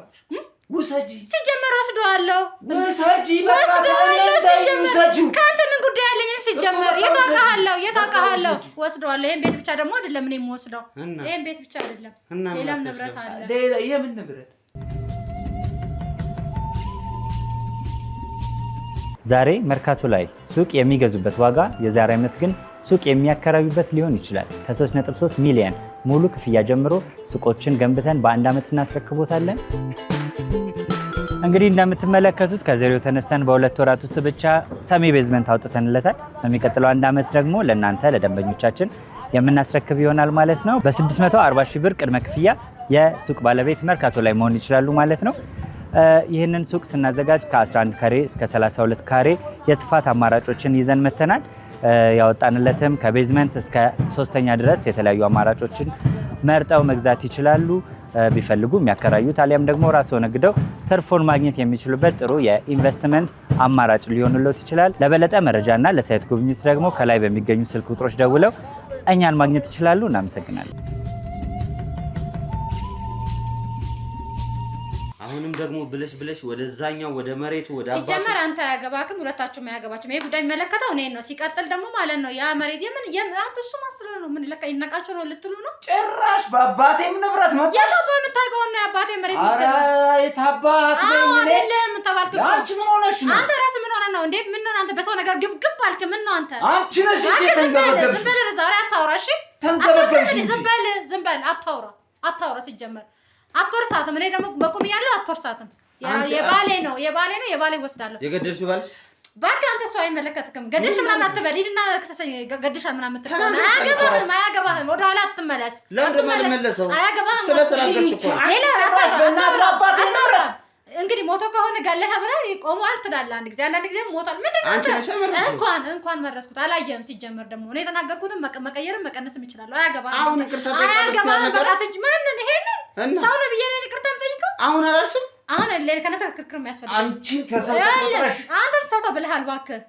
ውሰጂ ሲጀመር ወስደዋለሁ። ውሰጂ በቃ ሲጀመር ካንተ ምን ጉዳይ አለኝ? ሲጀመር የታውቃለሁ ወስደዋለሁ። ይሄን ቤት ብቻ ደግሞ አይደለም እኔ የምወስደው። ይሄን ቤት ብቻ አይደለም ሌላም ንብረት አለ። ሌላ የምን ንብረት? ዛሬ መርካቶ ላይ ሱቅ የሚገዙበት ዋጋ የዛሬ ዓመት ግን ሱቅ የሚያከራዩበት ሊሆን ይችላል። ከ3.3 ሚሊዮን ሙሉ ክፍያ ጀምሮ ሱቆችን ገንብተን በአንድ ዓመት እናስረክቦታለን። እንግዲህ እንደምትመለከቱት ከዜሮ ተነስተን በሁለት ወራት ውስጥ ብቻ ሰሚ ቤዝመንት አውጥተንለታል። በሚቀጥለው አንድ ዓመት ደግሞ ለእናንተ ለደንበኞቻችን የምናስረክብ ይሆናል ማለት ነው። በ640 ሺህ ብር ቅድመ ክፍያ የሱቅ ባለቤት መርካቶ ላይ መሆን ይችላሉ ማለት ነው። ይህንን ሱቅ ስናዘጋጅ ከ11 ካሬ እስከ 32 ካሬ የስፋት አማራጮችን ይዘን መተናል። ያወጣንለትም ከቤዝመንት እስከ 3ኛ ድረስ የተለያዩ አማራጮችን መርጠው መግዛት ይችላሉ። ቢፈልጉ የሚያከራዩት አሊያም ደግሞ ራስዎ ነግደው ትርፉን ማግኘት የሚችሉበት ጥሩ የኢንቨስትመንት አማራጭ ሊሆንልዎት ይችላል። ለበለጠ መረጃና ለሳይት ጉብኝት ደግሞ ከላይ በሚገኙ ስልክ ቁጥሮች ደውለው እኛን ማግኘት ይችላሉ። እናመሰግናለን። አሁንም ደግሞ ብለሽ ወደዛኛው ወደ መሬቱ ወደ አባቱ ሲጀመር አንተ ያገባክም ሁለታችሁም ያገባችሁም ይሄ ጉዳይ የሚመለከተው እኔን ነው። ሲቀጥል ደግሞ ማለት ነው ያ መሬት አንተ እሱ ማስለ ነው ምን ለካ ይነቃቸው ነው ልትሉ ነው? ጭራሽ በአባቴም ንብረት መጣ። የታባ የምታውቀው ነው የአባቴ መሬት ምትለው? ኧረ የታባት በእኔ አይደለም ተባልኩ። አንቺ ምን ሆነሽ ነው? አንተ ራስህ ምን ሆነህ ነው? እንዴ? ምን ነው አንተ በሰው ነገር ግብግብ አልክ? ምን ነው አንተ? አንቺ ነሽ እንጂ ተንገበገብሽ። ዝም በል ዛሬ አታውራ። እሺ ተንገበገብሽ። ዝም በል አታውራ። ሲጀመር አትወርሳትም። እኔ ደግሞ በቁም ያለው አትወርሳትም። የባሌ ወስዳለሁ። የገደልሽው ባልሽ ባንተ አንተ ሰው አይመለከትክም። ገደልሽ ምናምን አትበል። ሂድና ክሰሰኝ። ገደልሽ ምናምን አትበል። አያገባህም። ወደ ኋላ አትመለስ። ለምን መለሰው? አያገባህም። ስለተናገርሽ እኮ ሌላ እንግዲህ ሞቶ ከሆነ ጋለህ ብለው ይቆማል ትላለህ። አንዳንድ ጊዜ ሞታል። ምንድነው እንኳን መረስኩት አላየህም። ሲጀመር ደግሞ እኔ የተናገርኩትን መቀየርም መቀነስም ይችላል። አያገባህም። በቃ ትንሽ ማንን ይሄንን ሰው ነው ብዬ ነው ይቅርታ የምጠይቀው። አሁን አላልሽም? አሁን ለከነተ ክርክር የሚያስፈልግ አንቺ ከሰው ተቆጥረሽ አንተ ተሰው ብለሃል። እባክህ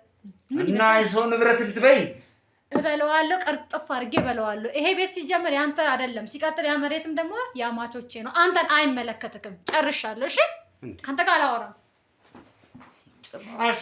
እና የሰው ንብረት ልትበይ እበለዋለሁ። ቅርጥፍ አድርጌ እበለዋለሁ። ይሄ ቤት ሲጀመር ያንተ አይደለም። ሲቀጥል ያ መሬትም ደግሞ ያማቾቼ ነው። አንተን አይመለከትክም። ጨርሻለሁ። እሺ ካንተ ጋር አላወራም። ጭራሽ